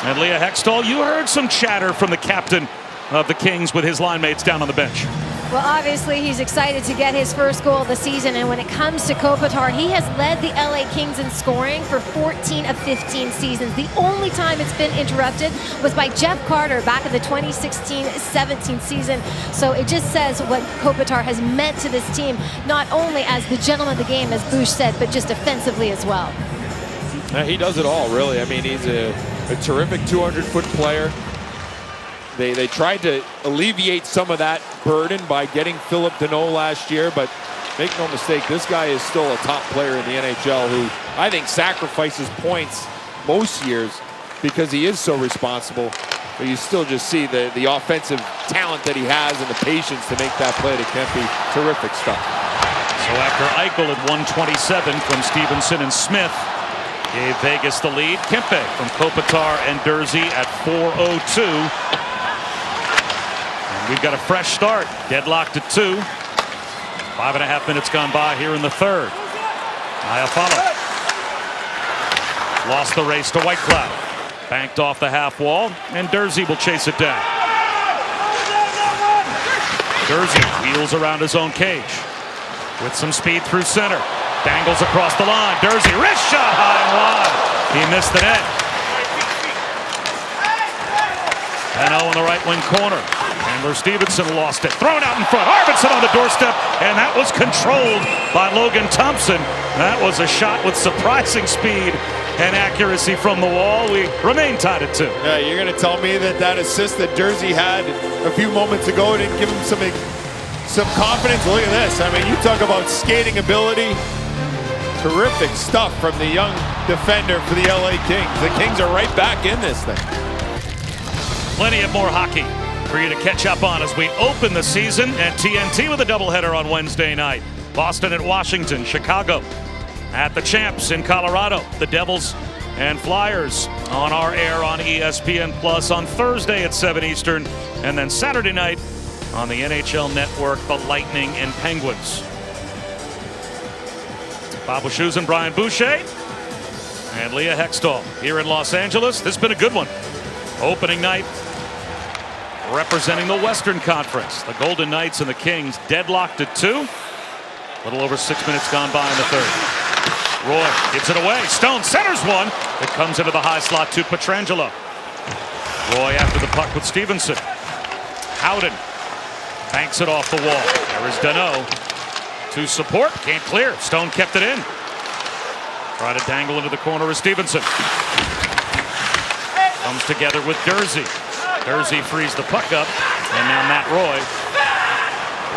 And Leah Hextall, you heard some chatter from the captain of the Kings with his line mates down on the bench. Well, obviously, he's excited to get his first goal of the season. And when it comes to Kopitar, he has led the LA Kings in scoring for 14 of 15 seasons. The only time it's been interrupted was by Jeff Carter back in the 2016-17 season. So it just says what Kopitar has meant to this team, not only as the gentleman of the game, as Bush said, but just offensively as well. He does it all, really. I mean, he's a terrific 200-foot player. They tried to alleviate some of that burden by getting Philip Danault last year, but make no mistake, this guy is still a top player in the NHL who I think sacrifices points most years because he is so responsible. But you still just see the offensive talent that he has and the patience to make that play to Kempe. Terrific stuff. So after Eichel at 127 from Stevenson and Smith gave Vegas the lead, Kempe from Kopitar and Dursey at 4:02. we've got a fresh start. Deadlocked at 2. 5.5 minutes gone by here in the third. Iafallo lost the race to White Cloud. Banked off the half wall, and Durzi will chase it down. Durzi wheels around his own cage with some speed through center. Dangles across the line. Durzi, wrist shot high and wide. He missed the net. And in the right wing corner. Handler Stevenson lost it. Thrown out in front. Arvidsson on the doorstep. And that was controlled by Logan Thompson. That was a shot with surprising speed and accuracy from the wall. We remain tied at 2. Yeah, you're going to tell me that assist that Durzi had a few moments ago didn't give him some confidence? Look at this. I mean, you talk about skating ability. Terrific stuff from the young defender for the LA Kings. The Kings are right back in this thing. Plenty of more hockey for you to catch up on as we open the season at TNT with a doubleheader on Wednesday night. Boston at Washington, Chicago at the Champs in Colorado. The Devils and Flyers on our air on ESPN Plus on Thursday at 7 Eastern. And then Saturday night on the NHL Network, the Lightning and Penguins. Bob Wischusen, Brian Boucher, and Leah Hextall here in Los Angeles. This has been a good one. Opening night representing the Western Conference. The Golden Knights and the Kings deadlocked at 2. A little over 6 minutes gone by in the third. Roy gives it away. Stone centers one. It comes into the high slot to Pietrangelo. Roy after the puck with Stevenson. Howden banks it off the wall. There is Danault to support. Can't clear. Stone kept it in. Try to dangle into the corner with Stevenson. Comes together with Durzi. Durzi frees the puck up. And now Matt Roy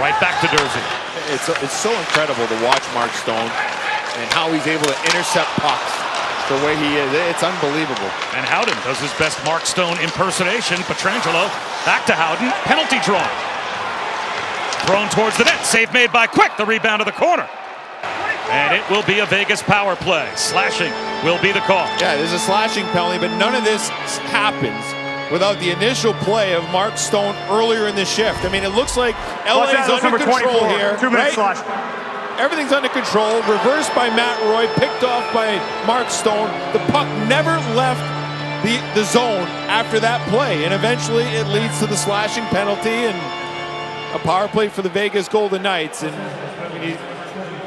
right back to Durzi. It's so incredible to watch Mark Stone and how he's able to intercept pucks the way he is. It's unbelievable. And Howden does his best Mark Stone impersonation. Pietrangelo back to Howden. Penalty drawn. Thrown towards the net. Save made by Quick. The rebound to the corner. And it will be a Vegas power play. Slashing will be the call. Yeah, there's a slashing penalty, but none of this happens without the initial play of Mark Stone earlier in the shift. I mean, it looks like LA's under control here. 2 minutes right? slash. Everything's under control. Reversed by Matt Roy. Picked off by Mark Stone. The puck never left the zone after that play. And eventually it leads to the slashing penalty and a power play for the Vegas Golden Knights. And when you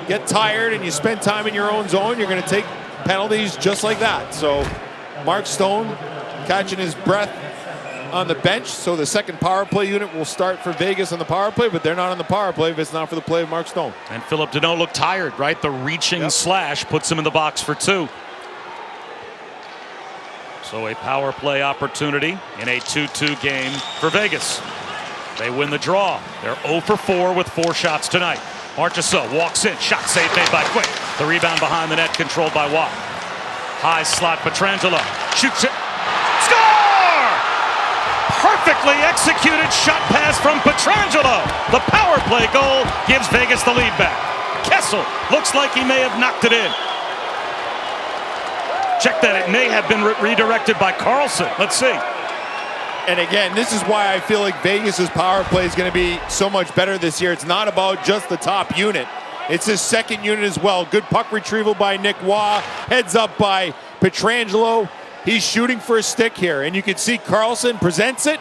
get tired and you spend time in your own zone, you're going to take penalties just like that. So Mark Stone catching his breath on the bench. So the second power play unit will start for Vegas on the power play, but they're not on the power play if it's not for the play of Mark Stone. And Philip Danault looked tired, right? The reaching slash puts him in the box for 2. So a power play opportunity in a 2-2 game for Vegas. They win the draw. They're 0 for 4 with 4 shots tonight. Marchessault walks in. Shot save made by Quick. The rebound behind the net controlled by Watt. High slot Pietrangelo. Shoots it. Score! Perfectly executed shot pass from Pietrangelo. The power play goal gives Vegas the lead back. Kessel looks like he may have knocked it in. Check that. It may have been redirected by Carlson. Let's see. And again, this is why I feel like Vegas's power play is going to be so much better this year. It's not about just the top unit. It's his second unit as well. Good puck retrieval by Nick Waugh. Heads up by Pietrangelo. He's shooting for a stick here. And you can see Carlson presents it.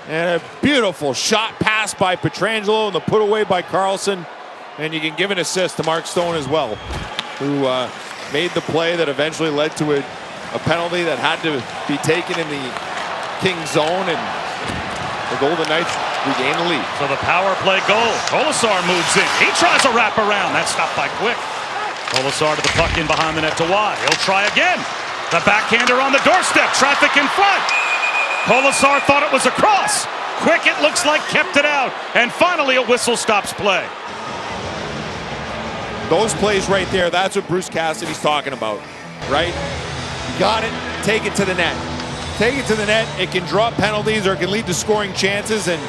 And a beautiful shot pass by Pietrangelo and the put away by Carlson. And you can give an assist to Mark Stone as well, who made the play that eventually led to a penalty that had to be taken in the Kings zone, and the Golden Knights regain the lead. So the power play goal. Kolasar moves in. He tries a wrap around. That's stopped by Quick. Kolasar to the puck in behind the net to Watt. He'll try again. The backhander on the doorstep. Traffic in front. Kolasar thought it was a cross. Quick, it looks like, kept it out. And finally a whistle stops play. Those plays right there, that's what Bruce Cassidy's talking about, right? You got it, take it to the net. Take it to the net, it can draw penalties or it can lead to scoring chances. And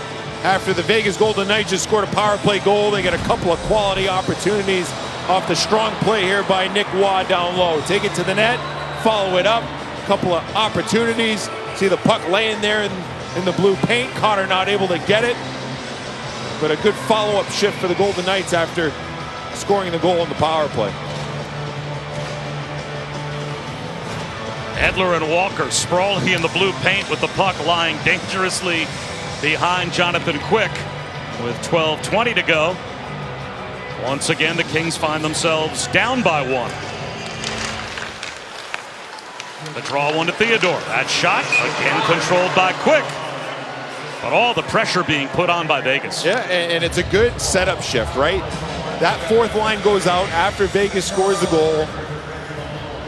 after the Vegas Golden Knights just scored a power play goal, they get a couple of quality opportunities off the strong play here by Nick Waugh down low. Take it to the net, follow it up, a couple of opportunities. See the puck laying there in in the blue paint. Cotter not able to get it, but a good follow-up shift for the Golden Knights after scoring the goal on the power play. Edler and Walker sprawling in the blue paint with the puck lying dangerously behind Jonathan Quick with 12:20 to go. Once again, the Kings find themselves down by 1. The draw one to Theodore. That shot again controlled by Quick. But all the pressure being put on by Vegas. Yeah, and it's a good setup shift, right? That fourth line goes out after Vegas scores the goal,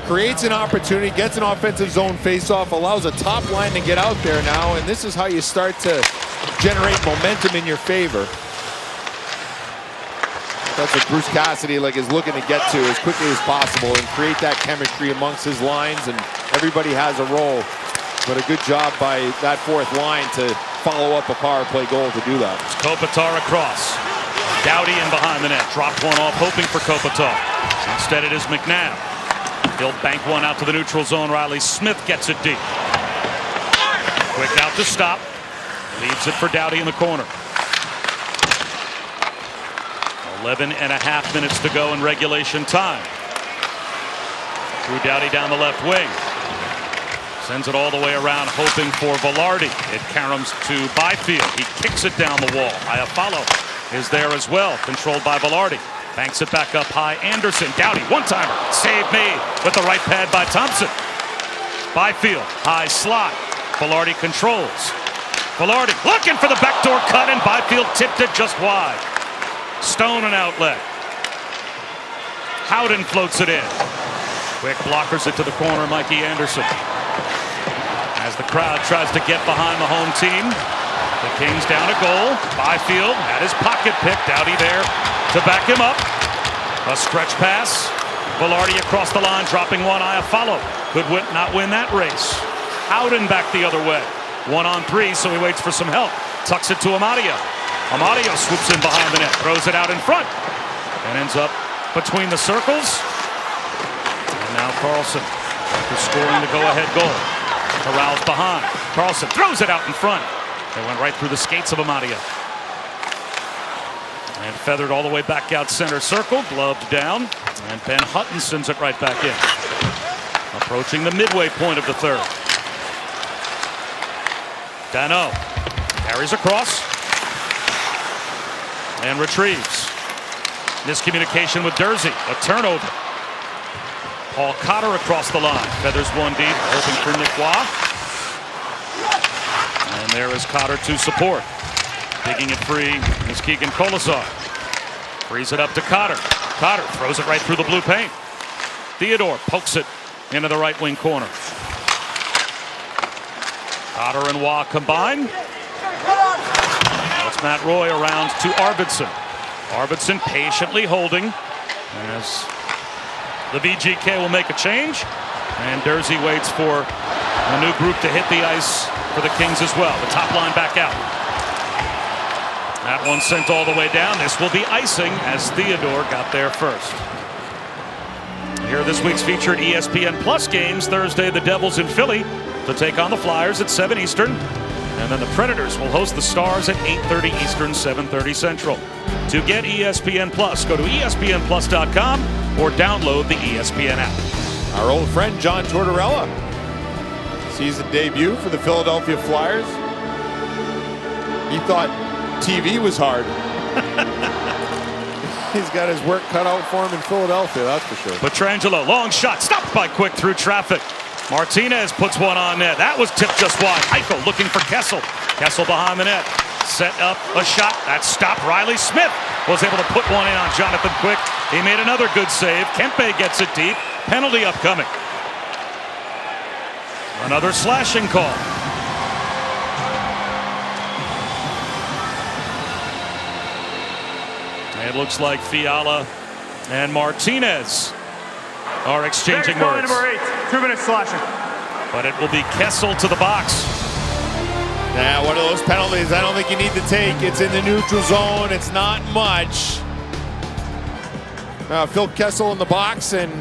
creates an opportunity, gets an offensive zone faceoff, allows a top line to get out there now, and this is how you start to generate momentum in your favor. That's what Bruce Cassidy is looking to get to as quickly as possible and create that chemistry amongst his lines, and everybody has a role. But a good job by that fourth line to follow up a power play goal to do that. It's Kopitar across. Doughty in behind the net. Dropped one off, hoping for Kopitar. Instead it is McNabb. He'll bank one out to the neutral zone. Riley Smith gets it deep. Quick out to stop. Leaves it for Doughty in the corner. 11.5 minutes to go in regulation time. Drew Doughty down the left wing. Sends it all the way around, hoping for Velarde. It caroms to Byfield. He kicks it down the wall. Iafallo is there as well, controlled by Velarde. Banks it back up high. Anderson, Doughty, one-timer. Save made with the right pad by Thompson. Byfield, high slot. Velarde controls. Velarde looking for the backdoor cut, and Byfield tipped it just wide. Stone an outlet. Howden floats it in. Quick blockers it to the corner, Mikey Anderson. As the crowd tries to get behind the home team, the Kings down a goal. Byfield at his pocket pick. Doughty there to back him up. A stretch pass. Velarde across the line, dropping one. Iafallo could not win that race. Howden back the other way. 1-on-3, so he waits for some help. Tucks it to Amadio. Amadio swoops in behind the net, throws it out in front, and ends up between the circles. And now Carlson is scoring the go-ahead goal. Corrals behind. Carlson throws it out in front. It went right through the skates of Amadio. And feathered all the way back out center circle, gloved down, and Ben Hutton sends it right back in. Approaching the midway point of the third. Dano carries across and retrieves. Miscommunication with Dursey. A turnover. Paul Cotter across the line. Feathers one deep, hoping for Nick Waugh. And there is Cotter to support. Digging it free is Keegan Kolesar. Frees it up to Cotter. Cotter throws it right through the blue paint. Theodore pokes it into the right wing corner. Cotter and Waugh combine. It's Matt Roy around to Arvidsson. Arvidsson patiently holding as the VGK will make a change. And Dursey waits for a new group to hit the ice for the Kings as well. The top line back out. That one sent all the way down. This will be icing as Theodore got there first. Here are this week's featured ESPN Plus games. Thursday, the Devils in Philly to take on the Flyers at 7 Eastern. And then the Predators will host the Stars at 8:30 Eastern, 7:30 Central. To get ESPN Plus, go to ESPNplus.com or download the ESPN app. Our old friend John Tortorella. Season debut for the Philadelphia Flyers. He thought TV was hard. He's got his work cut out for him in Philadelphia, that's for sure. Pietrangelo, long shot, stopped by Quick through traffic. Martinez puts one on net. That was tipped just wide. Eichel looking for Kessel. Kessel behind the net. Set up a shot. That stopped. Riley Smith was able to put one in on Jonathan Quick. He made another good save. Kempe gets it deep. Penalty upcoming. Another slashing call. It looks like Fiala and Martinez are exchanging words. Number 8, 2 minutes slashing. But it will be Kessel to the box. Yeah, one of those penalties I don't think you need to take. It's in the neutral zone. It's not much. Phil Kessel in the box, and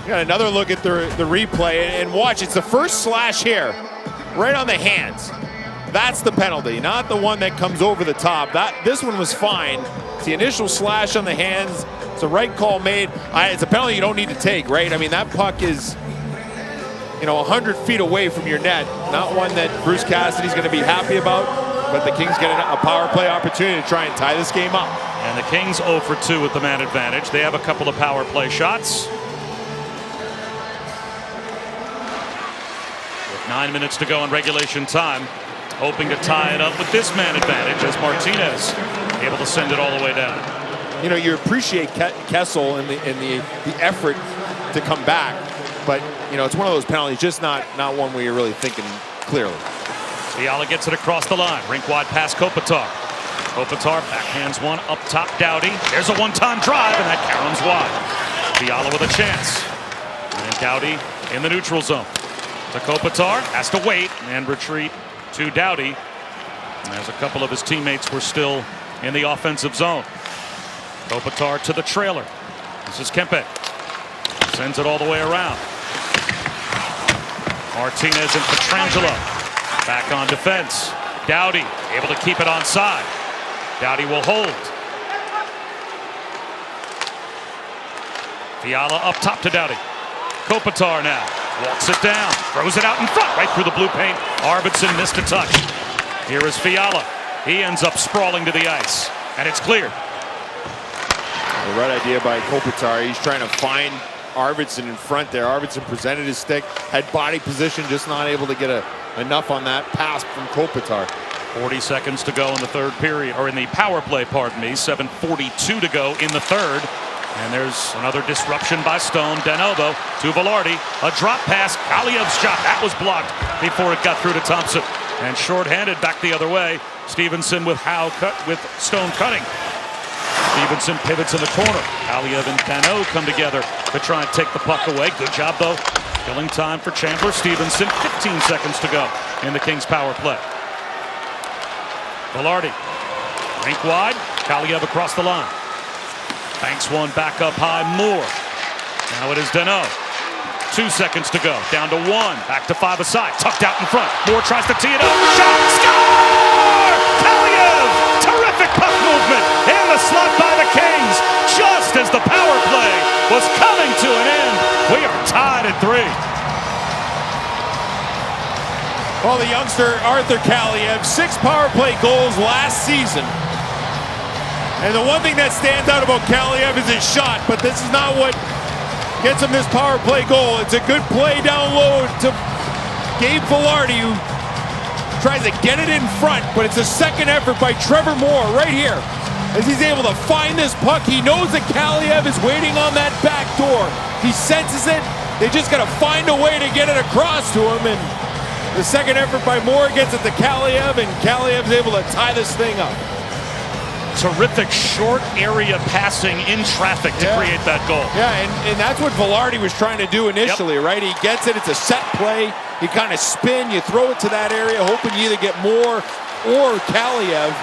you got another look at the replay. And watch, it's the first slash here, right on the hands. That's the penalty, not the one that comes over the top. This one was fine. It's the initial slash on the hands. It's a right call made. It's a penalty you don't need to take, right? I mean, that puck is, 100 feet away from your net. Not one that Bruce Cassidy's going to be happy about, but the Kings get a power play opportunity to try and tie this game up. And the Kings 0 for 2 with the man advantage. They have a couple of power play shots. With 9 minutes to go in regulation time, hoping to tie it up with this man advantage as Martinez able to send it all the way down. You appreciate Kessel and the effort to come back, but it's one of those penalties, just not one where you're really thinking clearly. Fiala gets it across the line. Rink wide pass Kopitar. Kopitar backhands one up top Doughty. There's a one-time drive, and that caroms wide. Fiala with a chance. And Doughty in the neutral zone. To Kopitar, has to wait and retreat to Doughty. As a couple of his teammates were still in the offensive zone. Kopitar to the trailer. This is Kempe. Sends it all the way around. Martinez and Pietrangelo back on defense. Doughty able to keep it onside. Doughty will hold. Fiala up top to Doughty. Kopitar now walks it down, throws it out in front, right through the blue paint. Arvidsson missed a touch. Here is Fiala. He ends up sprawling to the ice, and it's cleared. The right idea by Kopitar. He's trying to find Arvidsson in front there. Arvidsson presented his stick, had body position, just not able to get enough on that pass from Kopitar. 40 seconds to go in the third period, or in the power play, pardon me. 7:42 to go in the third. And there's another disruption by Stone. Denovo to Velarde. A drop pass. Kaliev's shot. That was blocked before it got through to Thompson. And shorthanded back the other way. Stevenson with Stone cutting. Stevenson pivots in the corner. Kaliev and Danault come together to try and take the puck away. Good job, though. Killing time for Chandler Stevenson. 15 seconds to go in the Kings power play. Velarde. Rink wide. Kaliev across the line. Banks one back up high. Moore. Now it is Danault. 2 seconds to go. Down to one. Back to five aside. Tucked out in front. Moore tries to tee it up. Shot. Score! Kaliev! Terrific puck movement in the slot by the Kings. Just as the power play was coming to an end. We are tied at 3. Well, the youngster Arthur Kaliev, 6 power play goals last season. And the one thing that stands out about Kaliev is his shot, but this is not what gets him this power play goal. It's a good play down low to Gabe Velarde, who tries to get it in front, but it's a second effort by Trevor Moore right here. As he's able to find this puck, he knows that Kaliev is waiting on that back door. He senses it. They just got to find a way to get it across to him, and the second effort by Moore gets it to Kaliev, and Kaliev's able to tie this thing up. Terrific short area passing in traffic to create that goal. Yeah, and that's what Velarde was trying to do initially, right? He gets it, it's a set play. You kind of spin, you throw it to that area, hoping you either get Moore or Kaliev.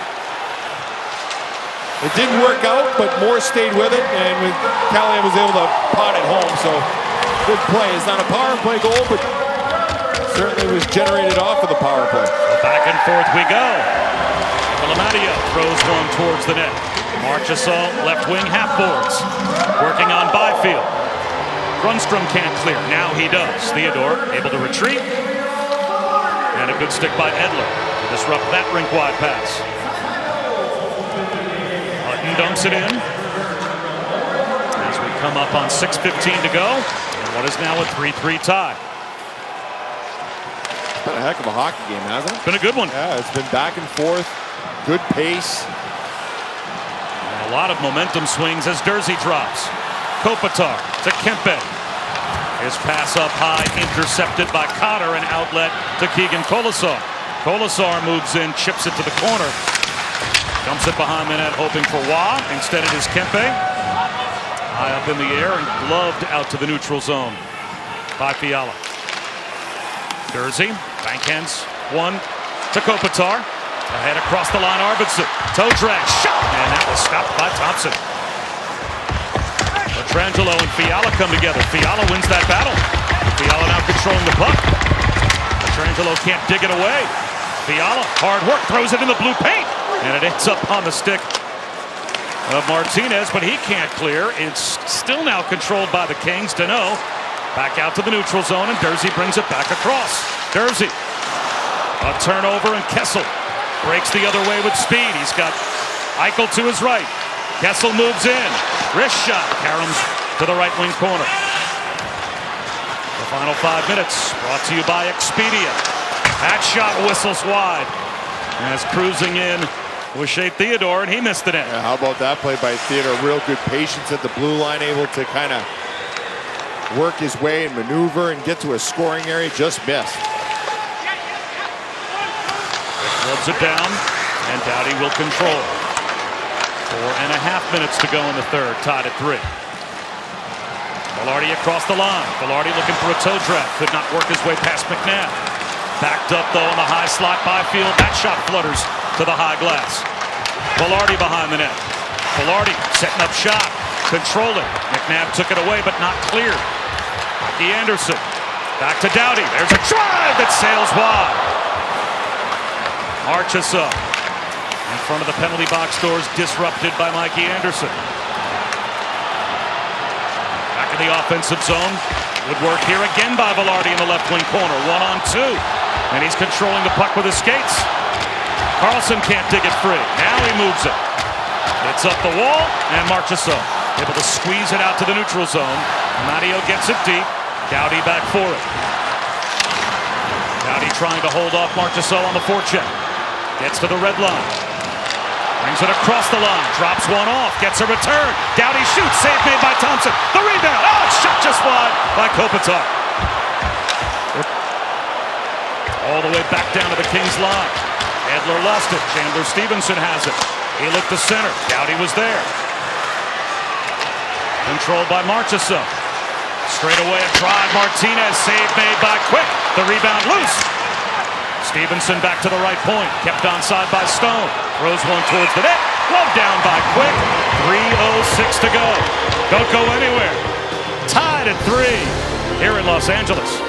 It didn't work out, but Moore stayed with it, and Kaliev was able to pot it home. So good play. It's not a power play goal, but certainly was generated off of the power play. Back and forth we go. Lamadio throws one towards the net. Marchessault left wing half boards. Working on Byfield. Grundstrom can't clear. Now he does. Theodore able to retreat. And a good stick by Edler to disrupt that rink wide pass. Hutton dunks it in. As we come up on 6:15 to go. And what is now a 3-3 tie. It's been a heck of a hockey game, hasn't it? Been a good one. Yeah, it's been back and forth. Good pace. And a lot of momentum swings as Dursey drops. Kopitar to Kempe. His pass up high, intercepted by Cotter, and outlet to Keegan Colasar. Colasar moves in, chips it to the corner. Dumps it behind the net, hoping for Waugh. Instead it is Kempe. High up in the air and gloved out to the neutral zone by Fiala. Dursey, backhands one to Kopitar. Ahead across the line, Arvidsson. Toe drag, shot, and that was stopped by Thompson. Pietrangelo and Fiala come together. Fiala wins that battle. Fiala now controlling the puck. Pietrangelo can't dig it away. Fiala, hard work, throws it in the blue paint, and it ends up on the stick of Martinez, but he can't clear. It's still now controlled by the Kings. Danault back out to the neutral zone, and Durzi brings it back across. Durzi, a turnover, and Kessel breaks the other way with speed. He's got Eichel to his right. Kessel moves in. Wrist shot. Karams to the right wing corner. The final 5 minutes brought to you by Expedia. That shot whistles wide. As cruising in was Shea Theodore, and he missed the net. Yeah, how about that play by Theodore? Real good patience at the blue line, able to kind of work his way and maneuver and get to a scoring area. Just missed. Clubs it down, and Doughty will control. 4.5 minutes to go in the third, tied at 3. Velarde across the line. Velarde looking for a toe drag. Could not work his way past McNabb. Backed up, though, in the high slot Byfield. That shot flutters to the high glass. Velarde behind the net. Velarde setting up shot. Controlling. McNabb took it away, but not cleared. Mikey Anderson. Back to Doughty. There's a drive that sails wide. Marchessault in front of the penalty box doors, disrupted by Mikey Anderson. Back in the offensive zone. Good work here again by Velarde in the left wing corner. 1-on-2. And he's controlling the puck with his skates. Carlson can't dig it free. Now he moves it. It's up the wall, and Marchessault able to squeeze it out to the neutral zone. Matteo gets it deep. Doughty back for it. Doughty trying to hold off Marchessault on the forecheck. Gets to the red line. Brings it across the line. Drops one off. Gets a return. Doughty shoots. Save made by Thompson. The rebound. Oh, it's shot just wide by Kopitar. All the way back down to the Kings line. Edler lost it. Chandler Stevenson has it. He looked to center. Doughty was there. Controlled by Marchessault. Straight away a drive. Martinez. Save made by Quick. The rebound loose. Stevenson back to the right point. Kept onside by Stone. Throws one towards the net. Glove down by Quick. 3:06 to go. Don't go anywhere. Tied at 3 here in Los Angeles.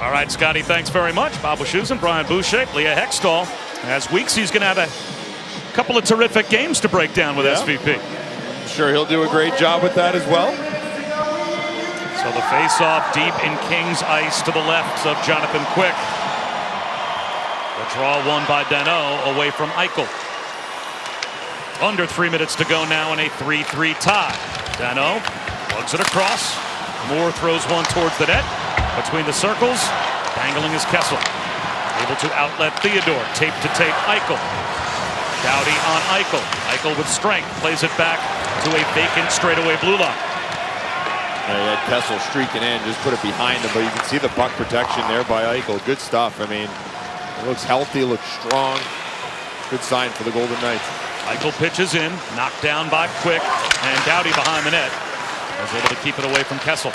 All right, Scotty, thanks very much. Bob Wischusen, Brian Boucher, Leah Hextall. As weeks, he's going to have a couple of terrific games to break down with SVP. Sure, he'll do a great job with that as well. So the face-off deep in Kings ice to the left of Jonathan Quick. The draw won by Danault away from Eichel. Under 3 minutes to go now in a 3-3 tie. Danault lugs it across. Moore throws one towards the net. Between the circles, dangling is Kessel. Able to outlet Theodore. Tape to tape Eichel. Doughty on Eichel. Eichel with strength plays it back to a vacant straightaway blue line. Yeah, he had Kessel streaking in, just put it behind him, but you can see the puck protection there by Eichel. Good stuff. I mean, it looks healthy, looks strong. Good sign for the Golden Knights. Eichel pitches in, knocked down by Quick, and Doughty behind the net was able to keep it away from Kessel.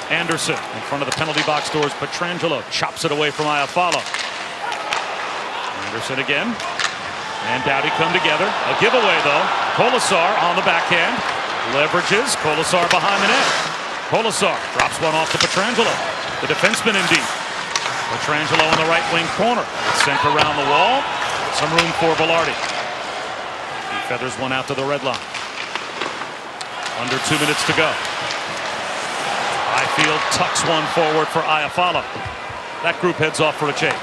Anderson in front of the penalty box doors. Pietrangelo chops it away from Iafallo. Anderson again, and Doughty come together. A giveaway though. Colasar on the backhand, leverages. Colasar behind the net. Colasar drops one off to Pietrangelo. The defenseman in deep. Pietrangelo in the right wing corner. It's sent around the wall. Some room for Velarde. He feathers one out to the red line. Under 2 minutes to go. Byfield tucks one forward for Iafallo. That group heads off for a change.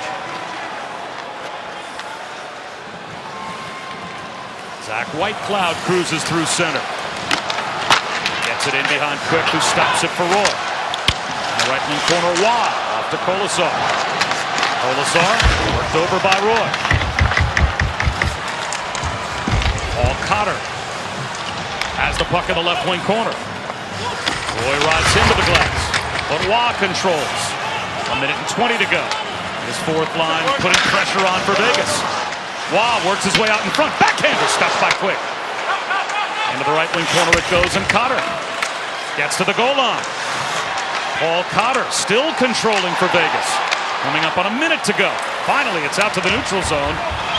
Zach Whitecloud cruises through center. Gets it in behind Quick, who stops it for Roy. In the right wing corner, Waugh off to Colasar. Colasar worked over by Roy. Paul Cotter has the puck in the left wing corner. Roy rides into the glass, but Waugh controls. 1 minute and 20 to go. His fourth line putting pressure on for Vegas. Waugh works his way out in front. Backhander stopped by Quick. Into the right wing corner it goes, and Cotter gets to the goal line. Paul Cotter still controlling for Vegas. Coming up on 1 minute to go. Finally, it's out to the neutral zone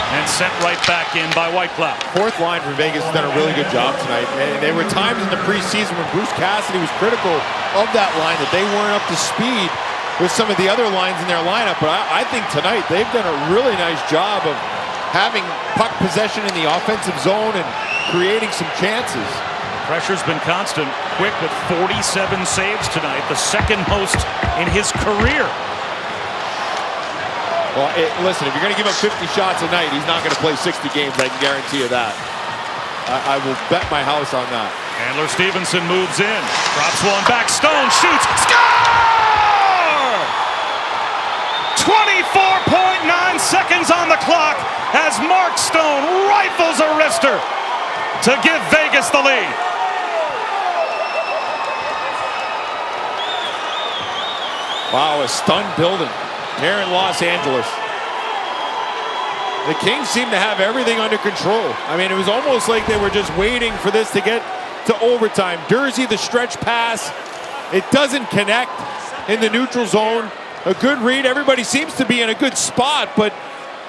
and sent right back in by Whitecloud. Fourth line for Vegas has done a really good job tonight. And there were times in the preseason when Bruce Cassidy was critical of that line, that they weren't up to speed. with some of the other lines in their lineup, but I think tonight they've done a really nice job of having puck possession in the offensive zone and creating some chances. Pressure's been constant. Quick with 47 saves tonight, the second most in his career. Well, listen, if you're going to give him 50 shots a night, he's not going to play 60 games. I can guarantee you that. I will bet my house on that. Handler Stevenson moves in, drops one back, Stone shoots, score! 24.9 seconds on the clock as Mark Stone rifles a wrister to give Vegas the lead. Wow, a stunned building here in Los Angeles. The Kings seem to have everything under control. I mean, it was almost like they were just waiting for this to get to overtime. Dursey, the stretch pass, it doesn't connect in the neutral zone. A good read. Everybody seems to be in a good spot, but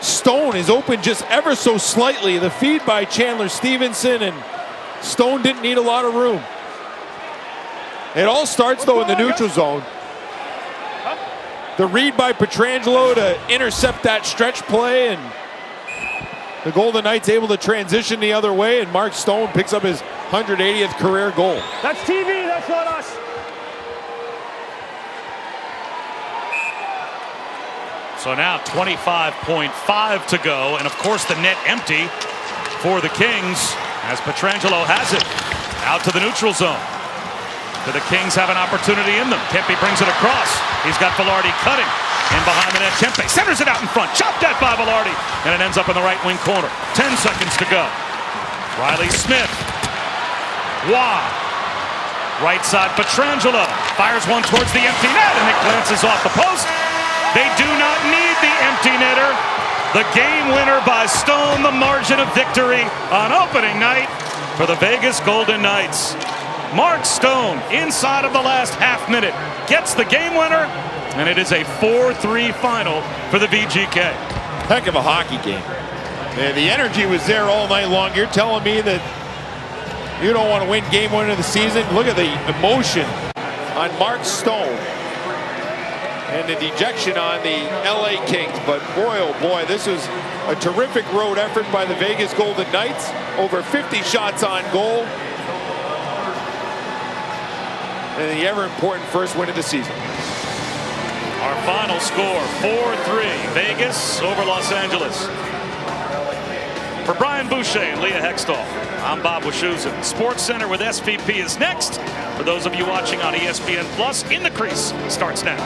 Stone is open just ever so slightly. The feed by Chandler Stevenson, and Stone didn't need a lot of room. It all starts, though, in the neutral zone. The read by Pietrangelo to intercept that stretch play, and the Golden Knights able to transition the other way, and Mark Stone picks up his 180th career goal. That's TV, that's not us. So now 25.5 to go, and of course the net empty for the Kings as Pietrangelo has it out to the neutral zone. Do the Kings have an opportunity in them? Kempe brings it across. He's got Velarde cutting in behind the net. Kempe centers it out in front, chopped at by Velarde, and it ends up in the right wing corner. 10 seconds to go. Riley Smith. Wow. Right side, Pietrangelo fires one towards the empty net, and it glances off the post. They do not need the empty netter. The game winner by Stone, the margin of victory on opening night for the Vegas Golden Knights. Mark Stone, inside of the last half minute, gets the game winner, and it is a 4-3 final for the VGK. Heck of a hockey game. Man, the energy was there all night long. You're telling me that you don't want to win game one of the season? Look at the emotion on Mark Stone and the dejection on the LA Kings. But boy, oh boy, this was a terrific road effort by the Vegas Golden Knights. Over 50 shots on goal. And the ever-important first win of the season. Our final score, 4-3, Vegas over Los Angeles. For Brian Boucher and Leah Hextall, I'm Bob Wischusen. Sports Center with SVP is next. For those of you watching on ESPN Plus, In the Crease starts now.